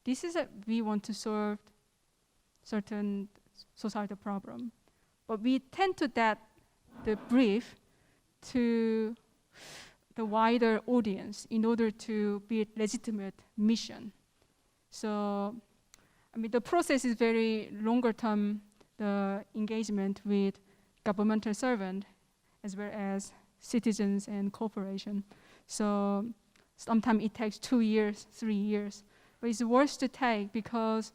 this is we want to solve certain societal problem, but we tend to that the brief to the wider audience in order to be a legitimate mission. So, I mean, the process is very longer term, the engagement with governmental servant as well as citizens and corporation. So sometimes it takes 2 years, 3 years, but it's worth to take because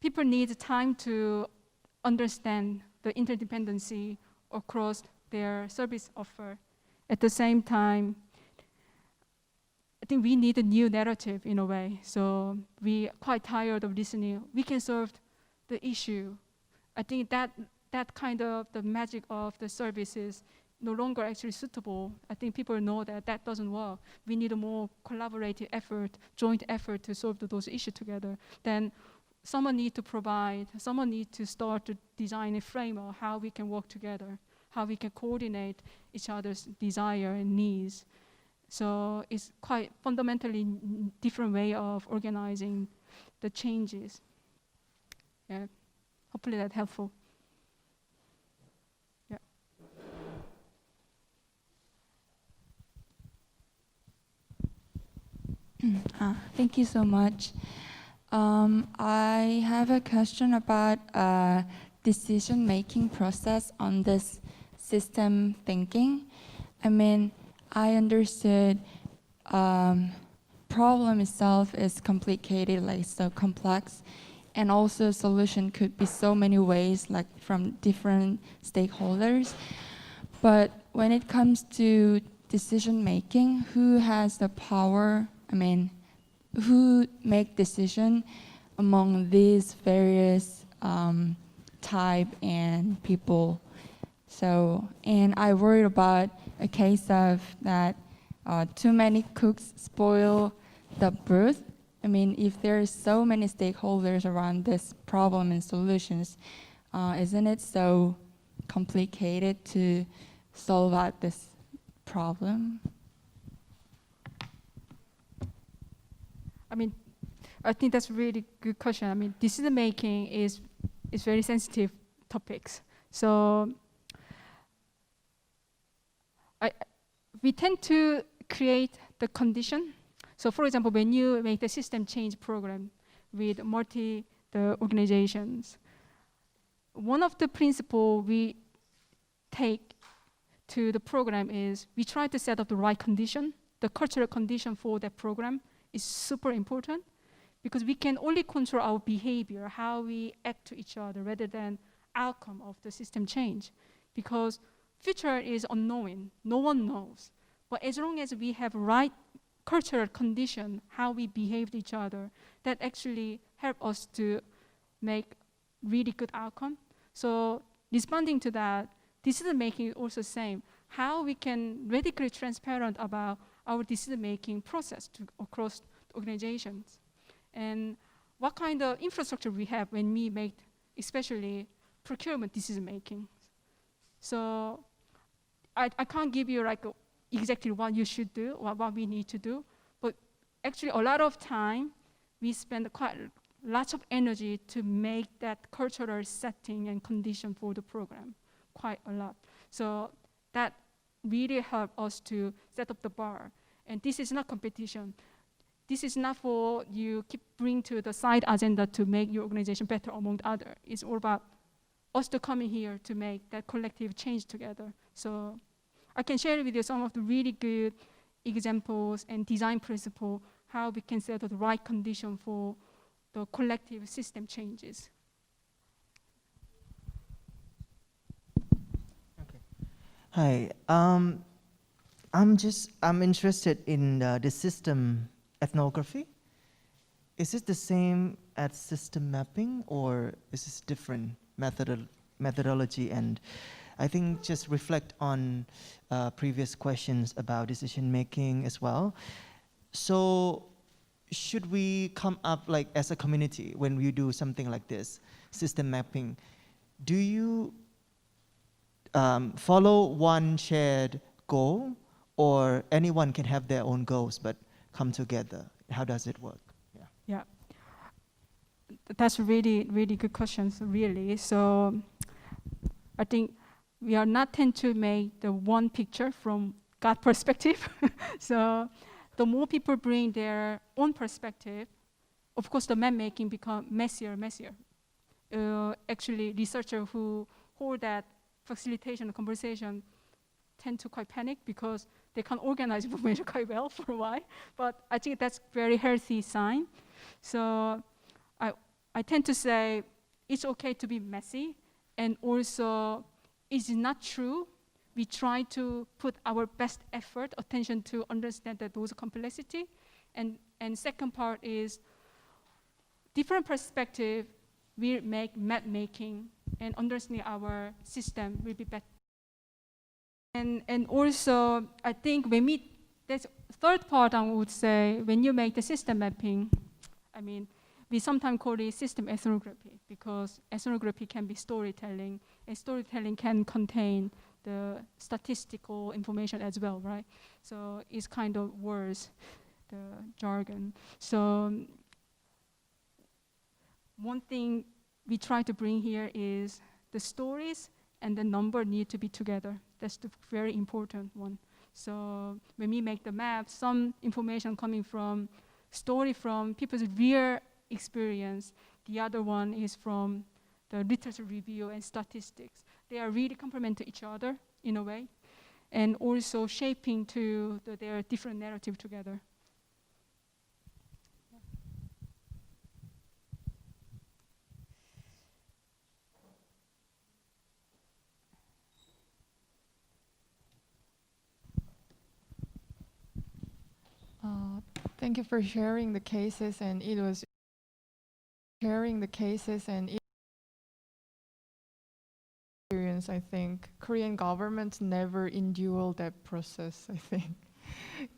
people need time to understand the interdependency across their service offer. At the same time, I think we need a new narrative in a way. So we are quite tired of listening. We can solve the issue. I think that kind of the magic of the service is no longer actually suitable. I think people know that that doesn't work. We need a more collaborative effort, joint effort to solve those issues together. Then someone needs to provide, someone needs to start to design a framework how we can work together, how we can coordinate each other's desire and needs. So it's quite fundamentally different way of organizing the changes. Yeah, hopefully that's helpful. Yeah. Thank you so much. I have a question about decision-making process on this system thinking. I mean, I understood problem itself is complicated, like so complex, and also solution could be so many ways, like from different stakeholders. But when it comes to decision making, who has the power? I mean, who make decision among these various type and people? So, and I worried about a case of that too many cooks spoil the broth. I mean, if there's so many stakeholders around this problem and solutions, isn't it so complicated to solve out this problem? I mean, I think that's a really good question. I mean, decision making is very sensitive topics. So we tend to create the condition. So for example, when you make the system change program with the organizations, one of the principles we take to the program is we try to set up the right condition. The cultural condition for that program is super important because we can only control our behavior, how we act to each other rather than outcome of the system change. Because future is unknown, no one knows. But as long as we have right cultural condition, how we behave to each other, that actually help us to make really good outcome. So responding to that, decision making is also the same. How we can radically transparent about our decision making process across organizations, and what kind of infrastructure we have when we make, especially procurement decision making. So I can't give you like exactly what you should do, what we need to do, but actually a lot of time we spend quite lots of energy to make that cultural setting and condition for the program, quite a lot. So that really help us to set up the bar. And this is not competition. This is not for you keep bring to the side agenda to make your organization better among others. It's all about us to come in here to make that collective change together. So I can share with you some of the really good examples and design principles, how we can set up the right condition for the collective system changes. Okay. Hi. I'm interested in the system ethnography. Is it the same as system mapping, or is this different methodology? And I think just reflect on previous questions about decision making as well. So should we come up like as a community when we do something like this, system mapping? Do you follow one shared goal, or anyone can have their own goals but come together? How does it work? Yeah, that's really, really good questions, really. So I think we are not tend to make the one picture from God perspective. So the more people bring their own perspective, of course the map making become messier. Actually, researchers who hold that facilitation conversation tend to quite panic because they can't organize information quite well for a while. But I think that's very healthy sign. So I tend to say it's okay to be messy, and also it's not true. We try to put our best effort, attention to understand that those complexity. And second part is different perspective will make map making and understanding our system will be better. And also, I think when that's third part I would say, when you make the system mapping, I mean, we sometimes call it system ethnography, because ethnography can be storytelling, and storytelling can contain the statistical information as well, right? So it's kind of words, the jargon. So one thing we try to bring here is the stories and the number need to be together. That's the very important one. So when we make the map, some information coming from story from people's real experience. The other one is from the literature review and statistics. They are really complement to each other in a way, and also shaping to their different narrative together. Thank you for sharing the cases, and it was sharing the cases and experience. I think Korean governments never endure that process. I think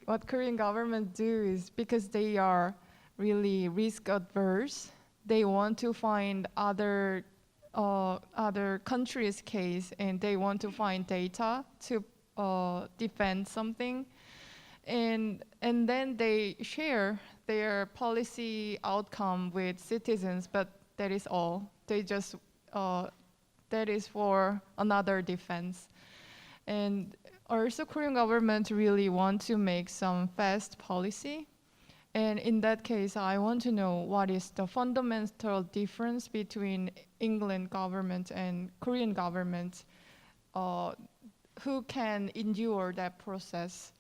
what Korean government do is, because they are really risk adverse, they want to find other countries' case, and they want to find data to defend something. And then they share their policy outcome with citizens, but that is all. They just, that is for another defense. And also Korean government really want to make some fast policy. And in that case, I want to know what is the fundamental difference between England government and Korean government, who can endure that process?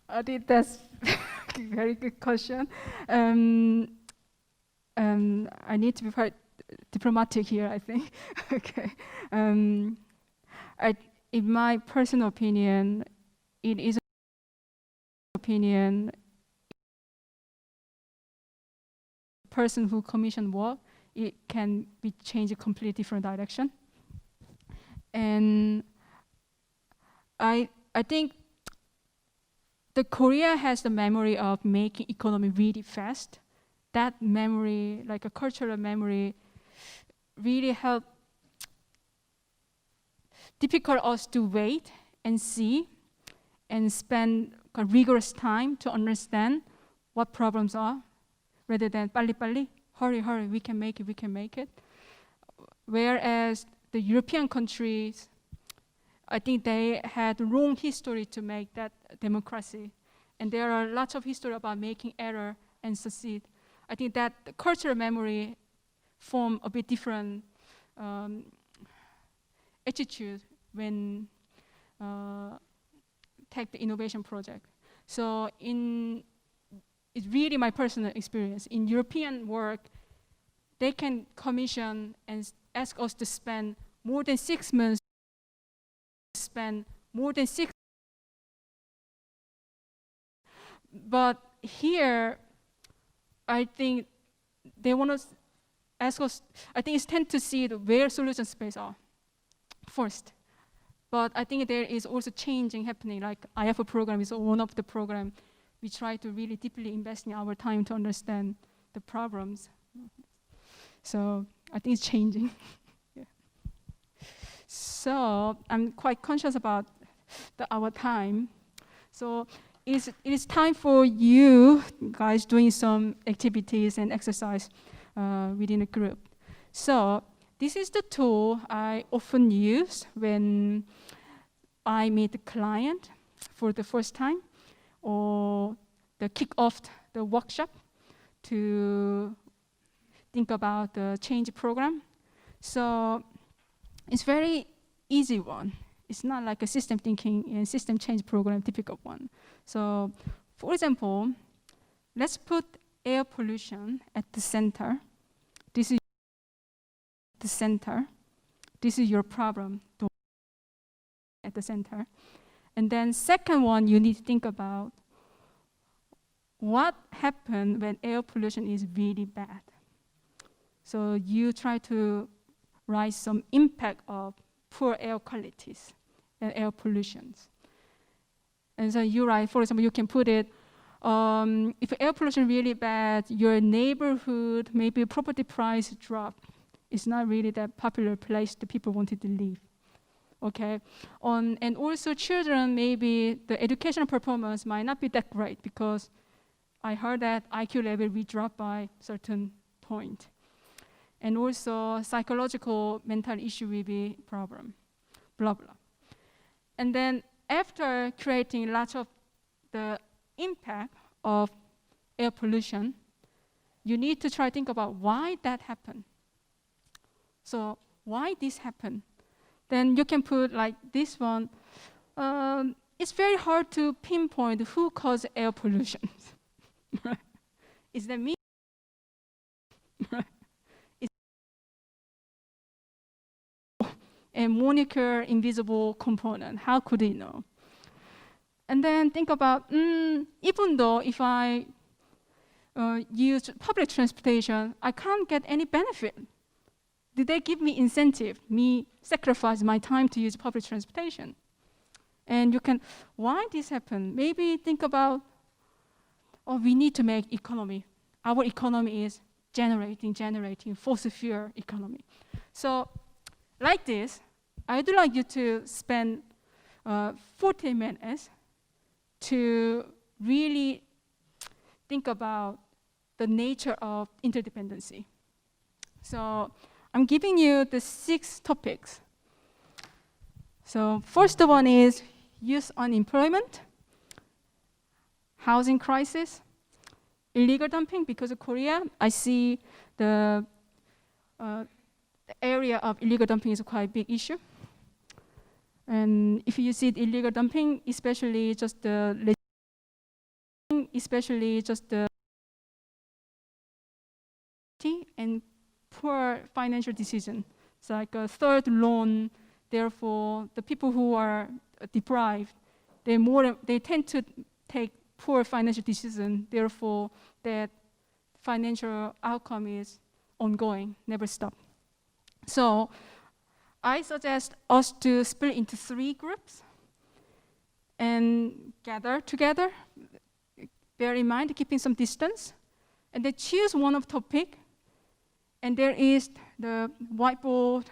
I think that's a very good question. I need to be quite diplomatic here, I think. Okay. In my personal opinion, it is opinion. Person who commission work, it can be changed a completely different direction. And I think the Korea has the memory of making economy really fast. That memory, like a cultural memory, really help difficult us to wait and see and spend a rigorous time to understand what problems are, rather than 빨리, hurry, we can make it. Whereas the European countries, I think they had a long history to make that democracy. And there are lots of history about making error and succeed. I think that the cultural memory form a bit different attitude when take the innovation project. So it's really my personal experience. In European work, they can commission and ask us to spend more than 6 months spend more than 6. But here, I think they want to ask us, I think it's tend to see where solution space are first. But I think there is also changing happening, like AYARF program is one of the program we try to really deeply invest in our time to understand the problems. So I think it's changing. Yeah. So I'm quite conscious about our time. So it is time for you guys doing some activities and exercise within a group. So this is the tool I often use when I meet a client for the first time or the kick off the workshop to think about the change program. So it's very easy one. It's not like a system thinking and system change program typical one. So for example, let's put air pollution at the center. This is the center. This is your problem at the center. And then second one, you need to think about what happened when air pollution is really bad. So you try to write some impact of poor air qualities and air pollutions. And so you write, for example, you can put it, if air pollution really bad, your neighborhood, maybe property price drop. It's not really that popular place that people wanted to live. Okay, and also children, maybe the educational performance might not be that great because I heard that IQ level will drop by certain point. And also psychological mental issue will be problem, blah, blah. And then after creating lots of the impact of air pollution, you need to try to think about why that happened. So why this happened? Then you can put like this one. It's very hard to pinpoint who caused air pollution. Right? Is that me? Right? A molecular invisible component. How could it know? And then think about, even though if I use public transportation, I can't get any benefit. Did they give me incentive, me sacrifice my time to use public transportation? And you can, why this happened? Maybe think about, we need to make economy. Our economy is generating fossil fuel economy. So like this, I'd like you to spend 40 minutes to really think about the nature of interdependency. So I'm giving you the 6 topics. So first one is youth unemployment, housing crisis, illegal dumping. Because of Korea, I see the area of illegal dumping is a quite big issue. And if you see the illegal dumping, especially just the and poor financial decision. It's like a third loan. Therefore, the people who are deprived, they tend to take poor financial decision. Therefore, that financial outcome is ongoing, never stop. So I suggest us to split into 3 groups and gather together. Bear in mind keeping some distance, and then choose one of topic. And there is the whiteboard,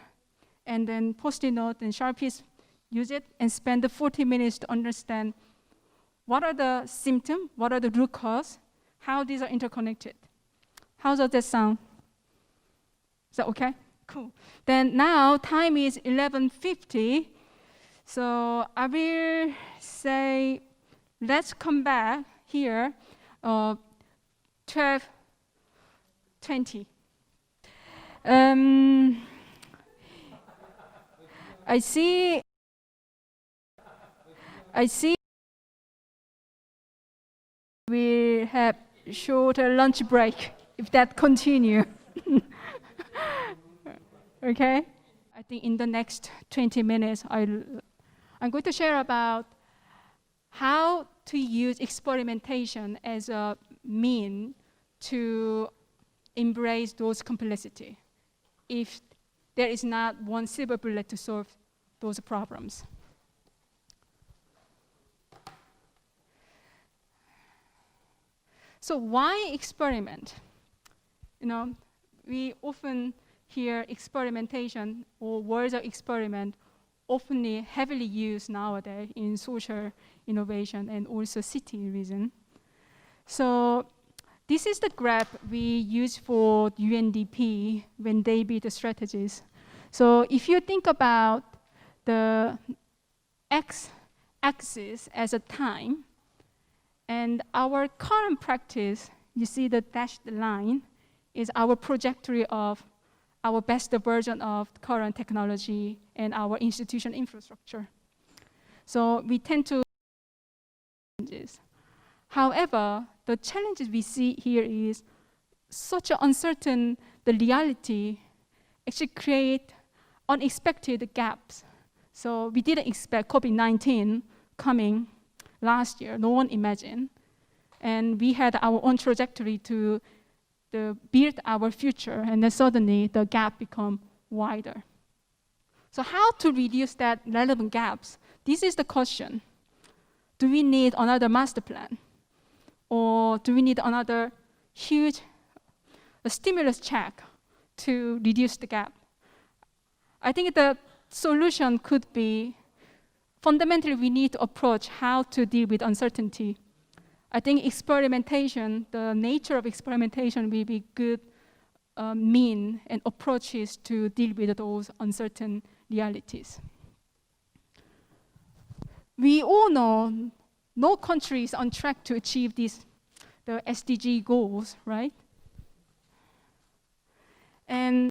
and then Post-it note and Sharpies. Use it and spend the 40 minutes to understand what are the symptoms, what are the root cause, how these are interconnected. How does that sound? Is that okay? Cool. Then now time is 11:50. So I will say, let's come back here, 12:20. I see we have shorter lunch break if that continue. Okay? I think in the next 20 minutes, I'm going to share about how to use experimentation as a mean to embrace those complexity if there is not one silver bullet to solve those problems. So why experiment? You know, we often hear experimentation or words of experiment often heavily used nowadays in social innovation and also city reason. So this is the graph we use for UNDP when they build the strategies. So if you think about the x-axis as a time, and our current practice, you see the dashed line, is our trajectory of our best version of current technology and our institution infrastructure. So we tend to however, the challenges we see here is such an uncertain, the reality actually create unexpected gaps. So we didn't expect COVID-19 coming last year, no one imagined. And we had our own trajectory to build our future, and then suddenly the gap become wider. So how to reduce that relevant gaps? This is the question. Do we need another master plan? Or do we need another huge stimulus check to reduce the gap? I think the solution could be, fundamentally, we need to approach how to deal with uncertainty. I think experimentation, the nature of experimentation will be good mean and approaches to deal with those uncertain realities. We all know no country is on track to achieve the SDG goals, right? And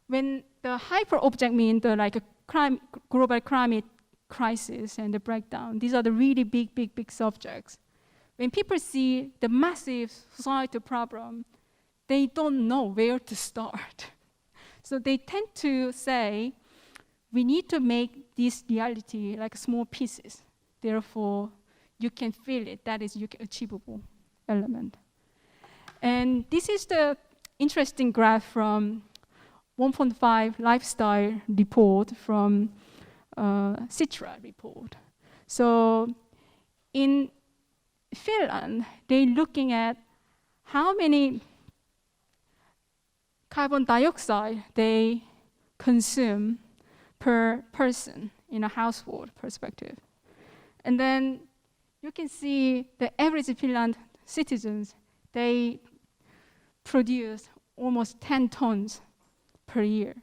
when the hyper-object means global climate crisis and the breakdown, these are the really big subjects. When people see the massive societal problem, they don't know where to start. So they tend to say, we need to make this reality like small pieces. Therefore, you can feel it. That is your achievable element. And this is the interesting graph from 1.5 lifestyle report from Citra report. So in Finland, they're looking at how many carbon dioxide they consume per person in a household perspective. And then you can see the average Finland citizens, they produce almost 10 tons per year.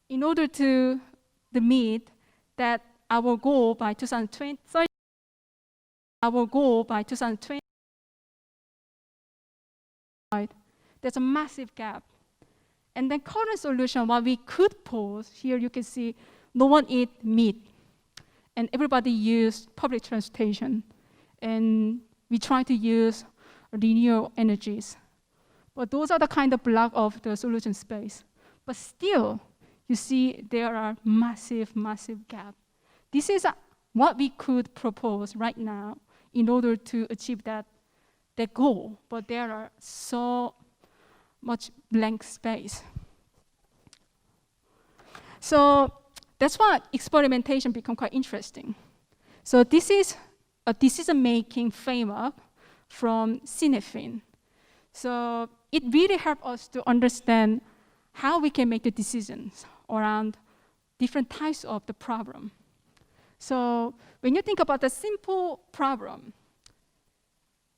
In order to meet that our goal by 2020, there's a massive gap. And then current solution, what we could pose, here you can see no one eat meat, and everybody use public transportation, and we try to use renewable energies. But those are the kind of block of the solution space. But still, you see there are massive gap. This is what we could propose right now in order to achieve that goal, but there are so much blank space. So that's why experimentation become quite interesting. So this is a decision-making framework from Cinefin. So it really helps us to understand how we can make the decisions around different types of the problem. So when you think about a simple problem,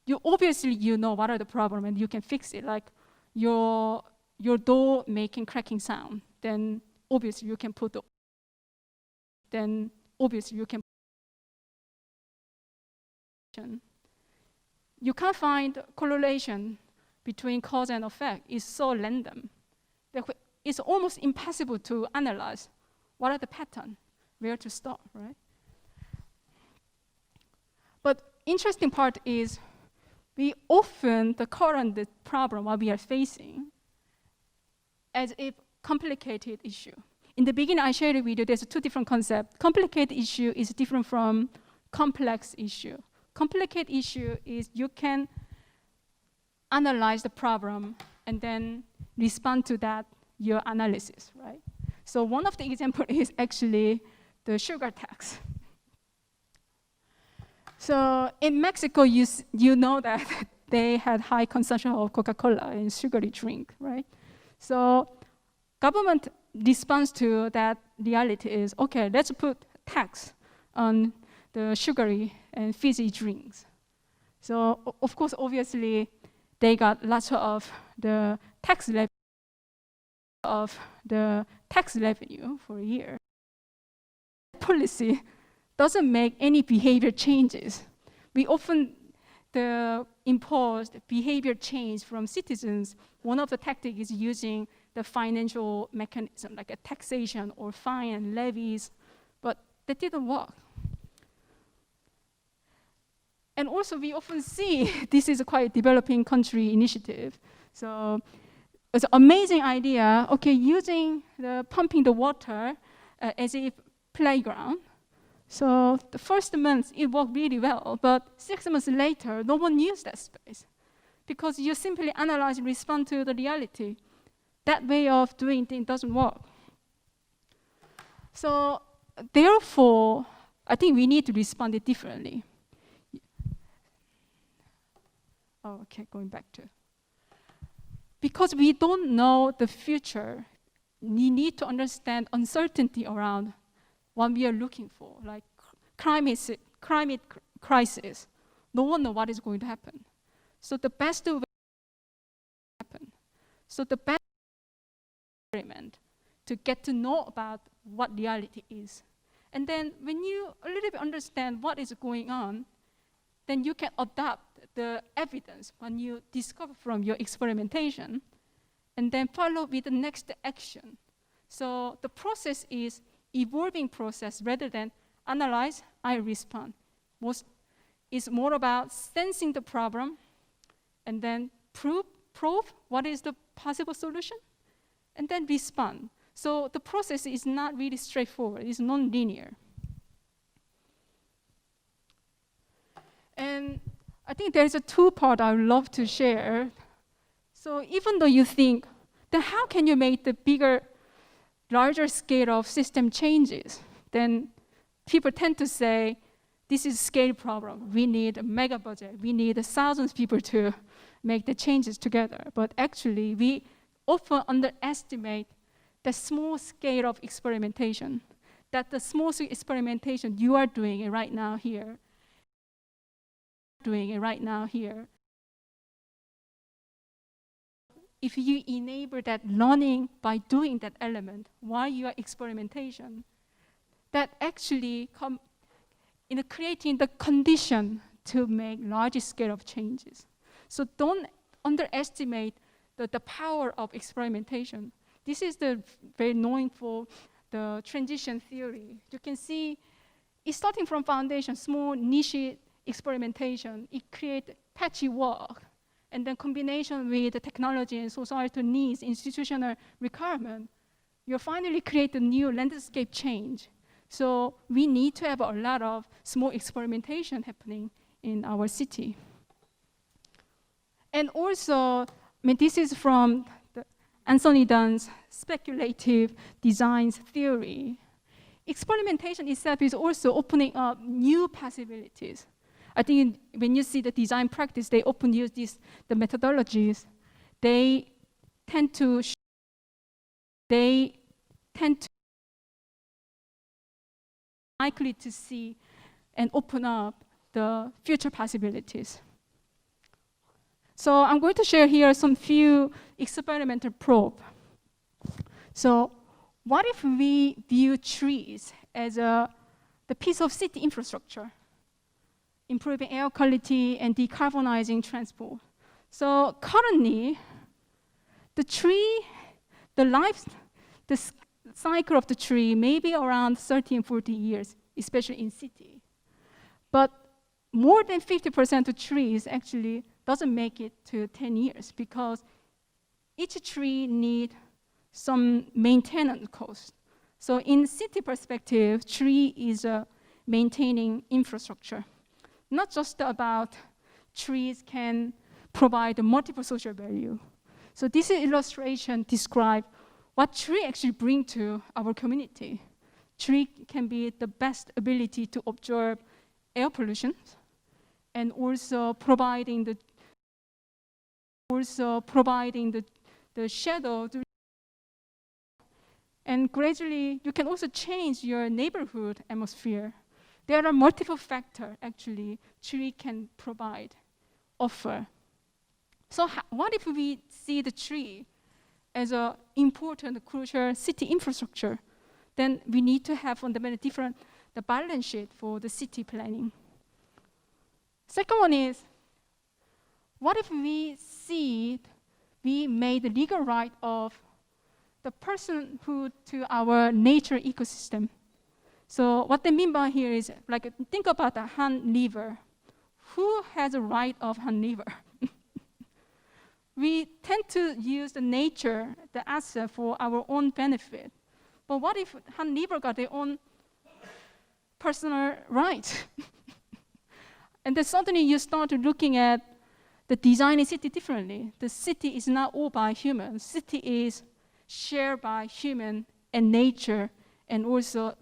you obviously know what are the problem and you can fix it. Like your door making cracking sound, then obviously you can put you can't find correlation between cause and effect. It's so random. It's almost impossible to analyze what are the pattern, where to start, right? But interesting part is we often the current problem what we are facing as if complicated issue. In the beginning, I shared with you, there's two different concepts. Complicated issue is different from complex issue. Complicated issue is you can analyze the problem and then respond to that, your analysis, right? So one of the examples is actually the sugar tax. So in Mexico, you know that they had high consumption of Coca-Cola and sugary drink, right? So government response to that reality is, okay, let's put tax on the sugary and fizzy drinks. So of course, obviously, they got lots of the tax revenue for a year. Policy doesn't make any behavior changes. We often impose behavior change from citizens. One of the tactics is using the financial mechanism, like a taxation or fine and levies, but that didn't work. And also, we often see this is a quite developing country initiative. So it's an amazing idea, okay, using pumping the water as a playground. So the first month, it worked really well, but 6 months later, no one used that space because you simply analyze and respond to the reality. That way of doing things doesn't work. So therefore, I think we need to respond it differently. Oh, okay, going back to. Because we don't know the future, we need to understand uncertainty around what we are looking for, like climate crisis. No one knows what is going to happen. So the best way to happen. So the best experiment to get to know about what reality is. And then when you a little bit understand what is going on, then you can adapt the evidence when you discover from your experimentation and then follow with the next action. So the process is evolving process rather than analyze, I respond. It's more about sensing the problem and then prove what is the possible solution and then respond. So the process is not really straightforward, it's non-linear. And I think there's a two-part I would love to share. So even though you think, then how can you make the larger scale of system changes? Then people tend to say, this is a scale problem. We need a mega budget. We need thousands of people to make the changes together. But actually, we often underestimate the small scale of experimentation, that the small scale experimentation you are doing it right now here, If you enable that learning by doing that element while you are experimentation, that actually creating the condition to make large scale of changes. So don't underestimate the power of experimentation. This is very known for the transition theory. You can see it's starting from foundation, small niche experimentation. It creates patchy work. And then combination with the technology and societal needs, institutional requirement, you finally create a new landscape change. So we need to have a lot of small experimentation happening in our city. And also, this is from Anthony Dunn's speculative design theory. Experimentation itself is also opening up new possibilities. I think when you see the design practice, they often use the methodologies. They tend to likely to see and open up the future possibilities. So I'm going to share here some few experimental probe. So what if we view trees as the piece of city infrastructure, improving air quality and decarbonizing transport? So currently, the cycle of the tree may be around 30 and 40 years, especially in city. But more than 50% of trees actually doesn't make it to 10 years because each tree needs some maintenance cost. So in city perspective, tree is maintaining infrastructure. Not just about trees can provide multiple social value. So this illustration describes what tree actually bring to our community. Tree can be the best ability to absorb air pollution and also providing the shadow. And gradually, you can also change your neighborhood atmosphere. There are multiple factors, actually, tree can provide, offer. So what if we see the tree as an important, crucial city infrastructure? Then we need to have fundamentally different the balance sheet for the city planning. Second one is, what if we see we made the legal right of the personhood to our nature ecosystem? So what they mean by here is, like, think about the Han River. Who has a right of Han River? We tend to use the nature, the asset, for our own benefit. But what if Han River got their own personal right? And then suddenly you start looking at the designing city differently. The city is not owned by humans. City is shared by human and nature and also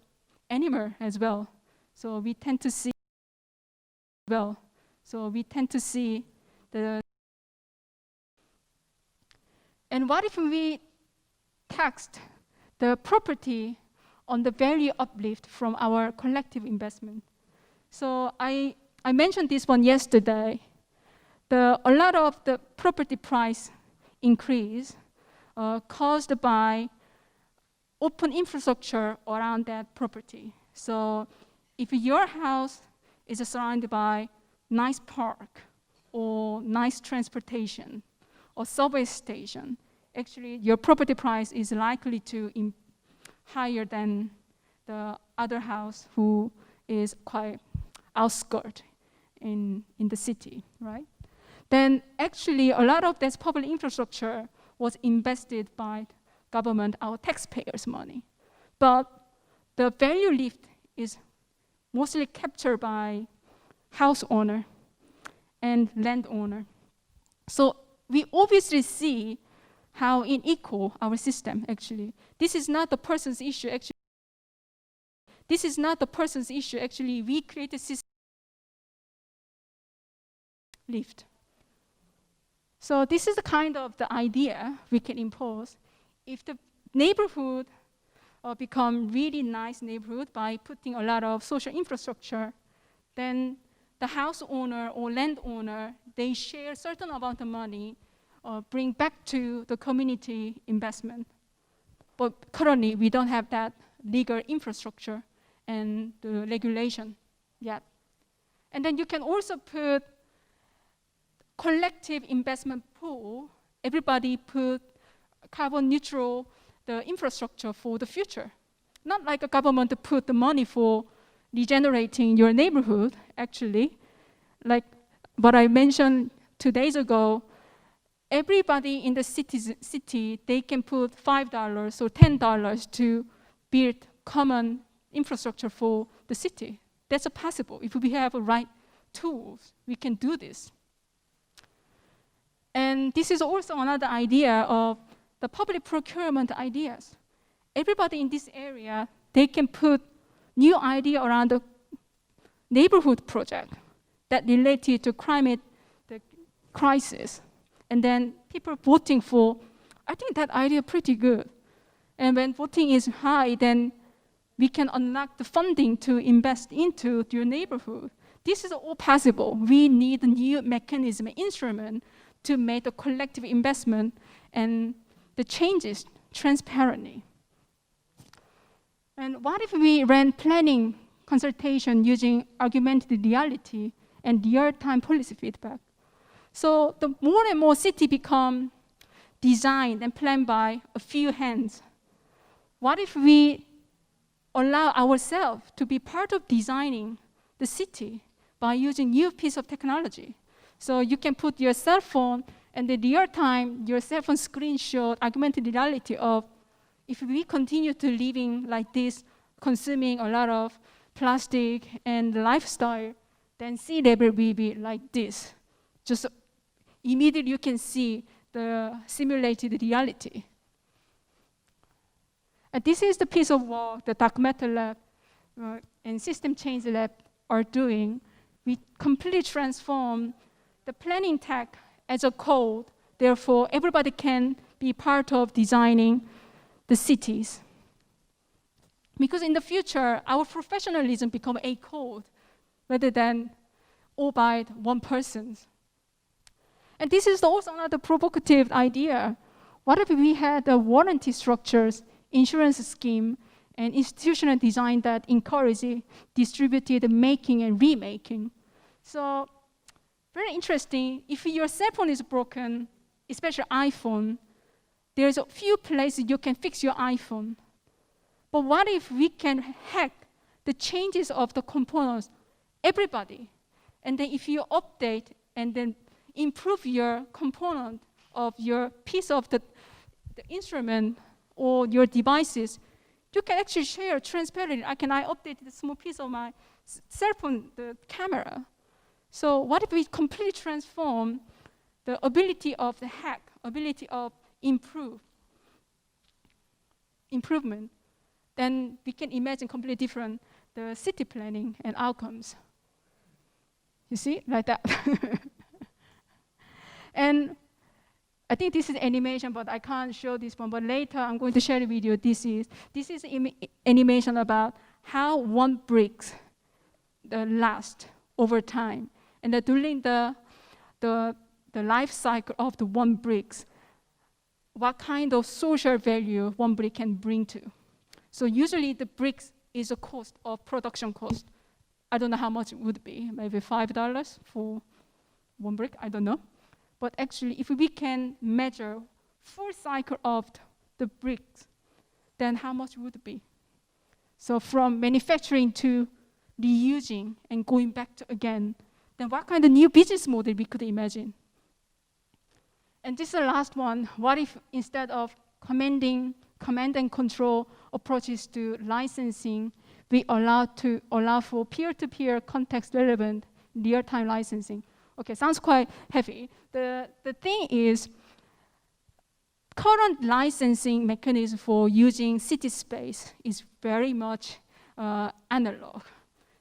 animal as well. So we tend to see the. And what if we taxed the property on the value uplift from our collective investment? So I mentioned this one yesterday. A lot of the property price increase caused by open infrastructure around that property. So if your house is surrounded by nice park or nice transportation or subway station, actually your property price is likely to higher than the other house who is quite outskirt in the city, right? Then actually a lot of this public infrastructure was invested by government, our taxpayers' money. But the value lift is mostly captured by house owner and landowner. So we obviously see how unequal our system actually. This is not the person's issue actually. This is not the person's issue actually. We created system lift. So this is the kind of the idea we can impose. If the neighborhood become really nice neighborhood by putting a lot of social infrastructure, then the house owner or landowner, they share certain amount of money, bring back to the community investment. But currently, we don't have that legal infrastructure and the regulation yet. And then you can also put collective investment pool. Everybody put carbon neutral the infrastructure for the future. Not like a government to put the money for regenerating your neighborhood, actually. Like what I mentioned 2 days ago, everybody in the city, they can put $5 or $10 to build common infrastructure for the city. That's possible. If we have the right tools, we can do this. And this is also another idea of the public procurement ideas. Everybody in this area, they can put new idea around the neighborhood project that related to climate the crisis. And then people voting for, I think that idea pretty good. And when voting is high, then we can unlock the funding to invest into your neighborhood. This is all possible. We need a new mechanism, instrument to make the collective investment and the changes transparently. And what if we ran planning consultation using augmented reality and real-time policy feedback? So the more and more city become designed and planned by a few hands. What if we allow ourselves to be part of designing the city by using new piece of technology? So you can put your cell phone and the real time, your cell phone screenshot augmented reality of if we continue to living like this, consuming a lot of plastic and lifestyle, then sea level will be like this. Just immediately you can see the simulated reality. And this is the piece of work the Dakrmatter Lab and System Change Lab are doing. We completely transform the planning tech as a code. Therefore, everybody can be part of designing the cities. Because in the future, our professionalism become a code rather than all by one person. And this is also another provocative idea. What if we had a warranty structures, insurance scheme, and institutional design that encourage distributed making and remaking? So, very interesting. If your cell phone is broken, especially iPhone, there's a few places you can fix your iPhone. But what if we can hack the changes of the components, everybody? And then if you update and then improve your component of your piece of the instrument or your devices, you can actually share transparently. I update the small piece of my cell phone, the camera. So what if we completely transform the ability of the hack, ability of improvement? Then we can imagine completely different the city planning and outcomes. You see, like that. And I think this is animation, but I can't show this one. But later, I'm going to share with you. This is animation about how one bricks last over time, and that during the life cycle of the one bricks, what kind of social value one brick can bring to. So usually the bricks is a cost of production cost. I don't know how much it would be, maybe $5 for one brick, I don't know. But actually, if we can measure full cycle of the bricks, then how much would it be? So from manufacturing to reusing and going back to again, then what kind of new business model we could imagine? And this is the last one. What if instead of command and control approaches to licensing, we allow for peer-to-peer context-relevant real-time licensing? Okay, sounds quite heavy. The thing is, current licensing mechanism for using city space is very much analog.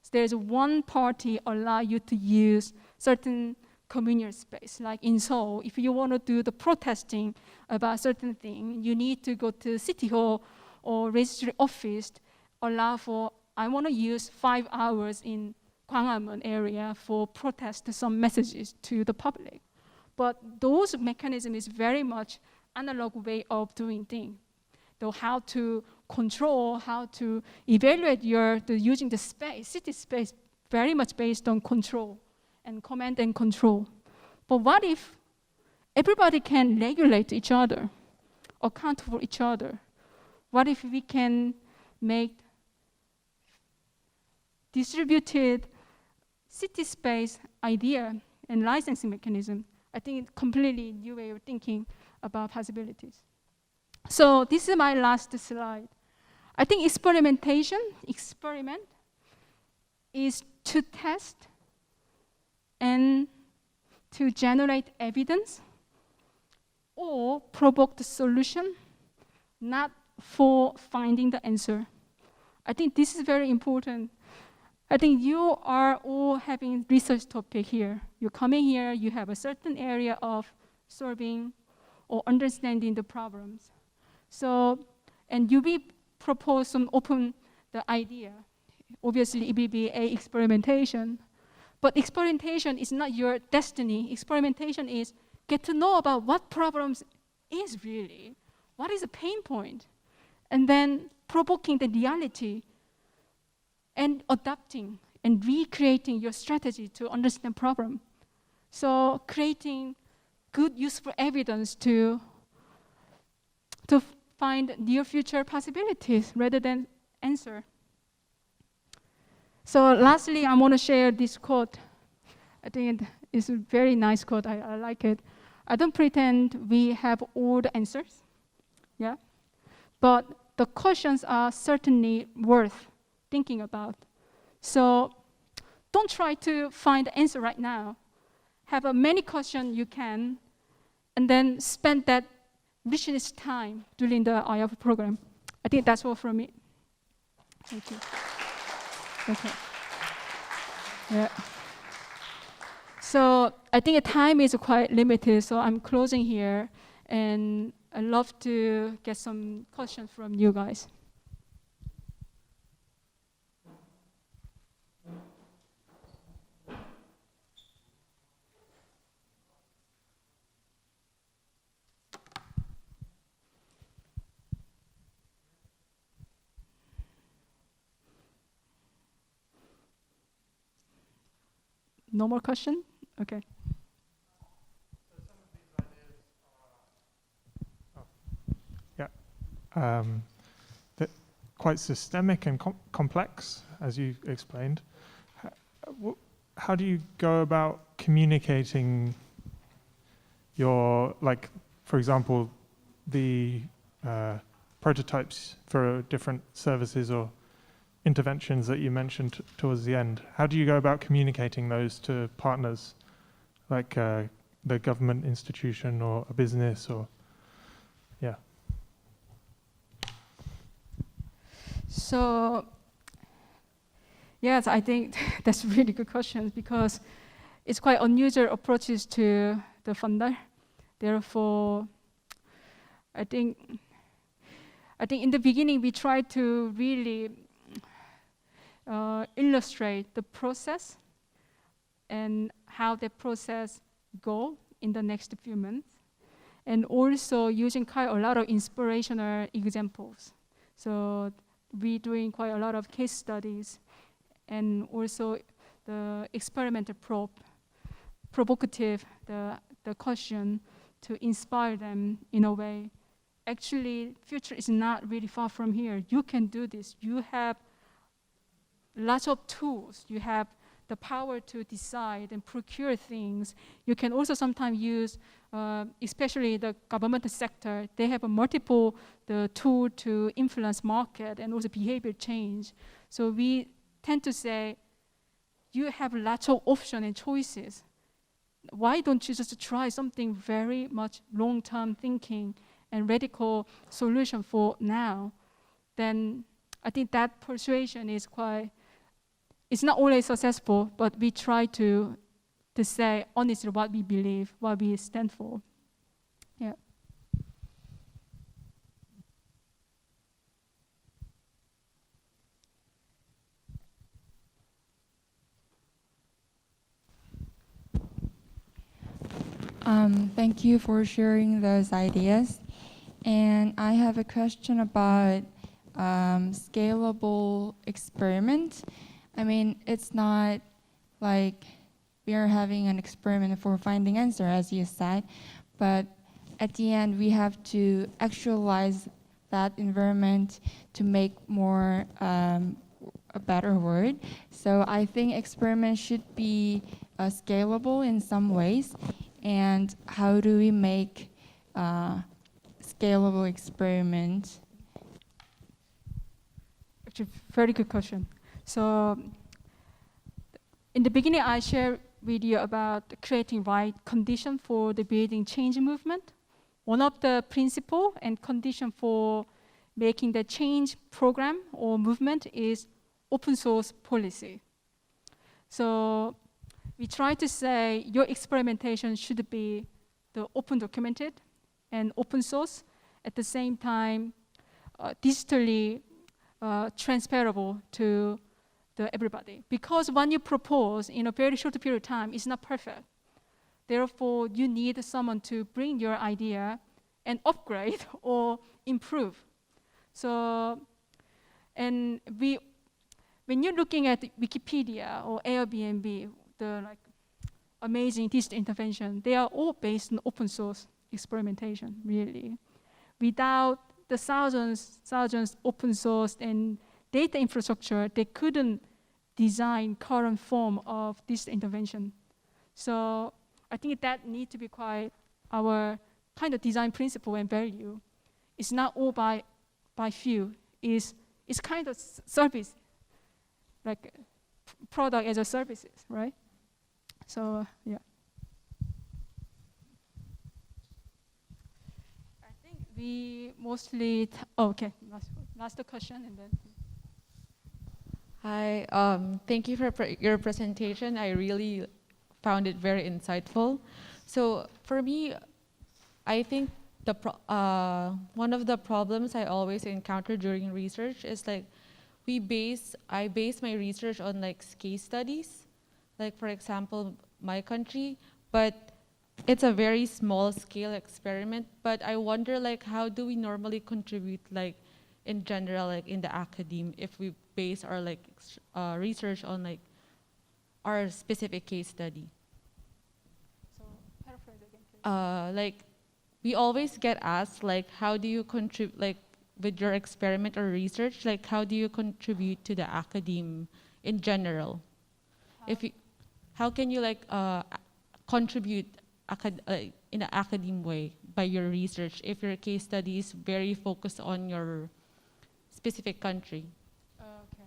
So there's one party allow you to use certain communal space. Like in Seoul, if you want to do the protesting about certain thing, you need to go to City Hall or registry office, allow for, I want to use 5 hours in Gwanghwamun area for protest some messages to the public. But those mechanism is very much analog way of doing things. So how to control, how to evaluate using the space, city space, very much based on control and command and control. But what if everybody can regulate each other, account for each other? What if we can make distributed city space idea and licensing mechanism? I think it's completely new way of thinking about possibilities. So this is my last slide. I think experiment is to test and to generate evidence or provoke the solution, not for finding the answer. I think this is very important. I think you are all having research topic here. You're coming here, you have a certain area of solving or understanding the problems. So, and you will propose some open the idea. Obviously, it will be a experimentation. But experimentation is not your destiny. Experimentation is get to know about what problems is really, what is the pain point, and then provoking the reality and adapting and recreating your strategy to understand problem. So creating good, useful evidence to find near future possibilities rather than answer. So lastly, I want to share this quote. I think it's a very nice quote. I like it. I don't pretend we have all the answers, yeah? but the questions are certainly worth thinking about. So don't try to find the answer right now. Have as many questions you can, and then spend that richness time during the AYARF program. I think that's all from me. Thank you. Okay. Yeah. So I think the time is quite limited, so I'm closing here, and I'd love to get some questions from you guys. No more question? Okay. They're quite systemic and complex, as you explained. How do you go about communicating your, like, for example, the prototypes for different services or interventions that you mentioned towards the end? How do you go about communicating those to partners, like the government institution or a business, or, yeah? So, yes, I think that's a really good question, because it's quite unusual approaches to the funder. Therefore, I think in the beginning we tried to really illustrate the process and how the process go in the next few months, and also using quite a lot of inspirational examples. So we're doing quite a lot of case studies, and also the experimental provocative, the question to inspire them in a way. Actually, future is not really far from here. You can do this. You have lots of tools. You have the power to decide and procure things. You can also sometimes use, especially the government sector, they have a multiple tool to influence market and also behavior change. So we tend to say, you have lots of options and choices. Why don't you just try something very much long-term thinking and radical solution for now? Then I think that persuasion is quite, it's not always successful, but we try to say honestly what we believe, what we stand for. Yeah. Thank you for sharing those ideas. And I have a question about scalable experiment. I mean, it's not like we are having an experiment for finding answer, as you said, but at the end we have to actualize that environment to make more a better word. So I think experiment should be scalable in some ways. And how do we make scalable experiment? Actually, very good question. So in the beginning, I shared with you about creating right condition for the building change movement. One of the principle and condition for making the change program or movement is open source policy. So we try to say your experimentation should be the open documented and open source, at the same time digitally transferable to everybody. Because when you propose in a very short period of time, it's not perfect. Therefore, you need someone to bring your idea and upgrade or improve. So, and when you're looking at Wikipedia or Airbnb, the like amazing digital intervention, they are all based on open source experimentation, really. Without the thousands open source and data infrastructure, they couldn't design current form of digital intervention. So I think that needs to be quite our kind of design principle and value. It's not all by by few is kind of service, like product as a services, right? So yeah. I think we mostly, okay, last question and then. Hi, thank you for your presentation. I really found it very insightful. So for me, I think one of the problems I always encounter during research is like I base my research on like case studies, like for example, my country, but it's a very small scale experiment. But I wonder like how do we normally contribute like in general, like in the academe, if we base our like research on like our specific case study. So paraphrase again, please. Like we always get asked like how do you contribute like with your experiment or research, like how do you contribute to the academe in general? How can you like contribute in an academe way by your research if your case study is very focused on your specific country? Okay.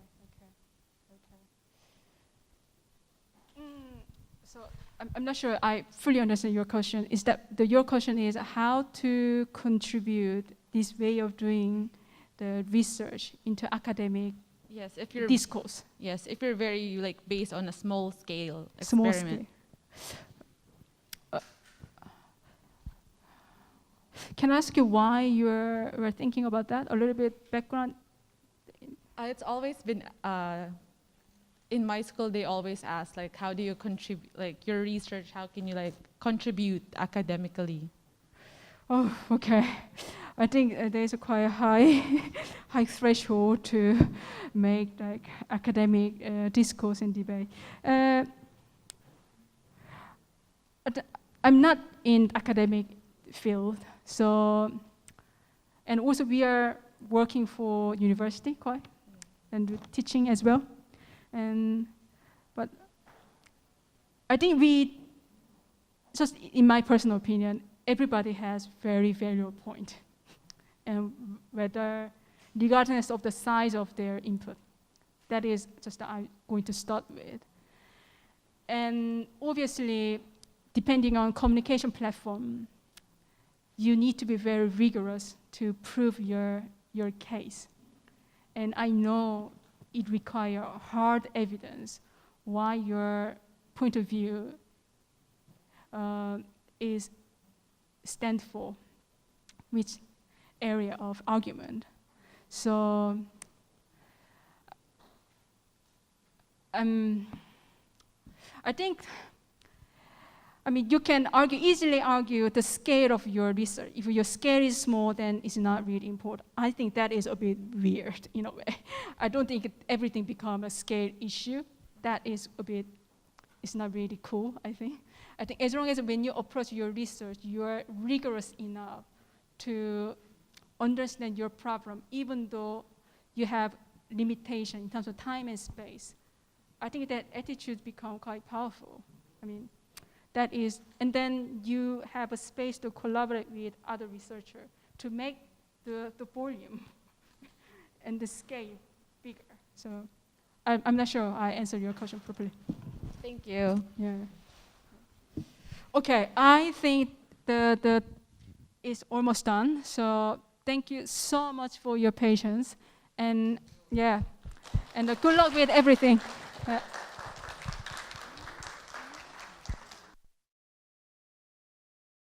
So I'm not sure I fully understand your question. Is that your question is how to contribute this way of doing the research into academic discourse? Yes, if you're very like based on a small scale experiment. Can I ask you why you were thinking about that? A little bit background. It's always been in my school. They always ask like, how do you contribute? Like your research, how can you like contribute academically? Oh, okay. I think there's a quite high threshold to make like academic discourse and debate. I'm not in academic field, so and also we are working for university quite and teaching as well, but I think we just in my personal opinion, everybody has very valuable point, and whether regardless of the size of their input, that is just I'm going to start with, and obviously depending on communication platform, you need to be very rigorous to prove your case. And I know it requires hard evidence why your point of view is stand for which area of argument. So I think, you can easily argue the scale of your research. If your scale is small, then it's not really important. I think that is a bit weird in a way. I don't think everything becomes a scale issue. That is it's not really cool, I think. I think as long as when you approach your research, you are rigorous enough to understand your problem, even though you have limitation in terms of time and space. I think that attitude becomes quite powerful. That is, and then you have a space to collaborate with other researchers to make the volume and the scale bigger. So I'm not sure I answered your question properly. Thank you. Yeah. Okay, I think the is almost done. So thank you so much for your patience, and yeah, and good luck with everything.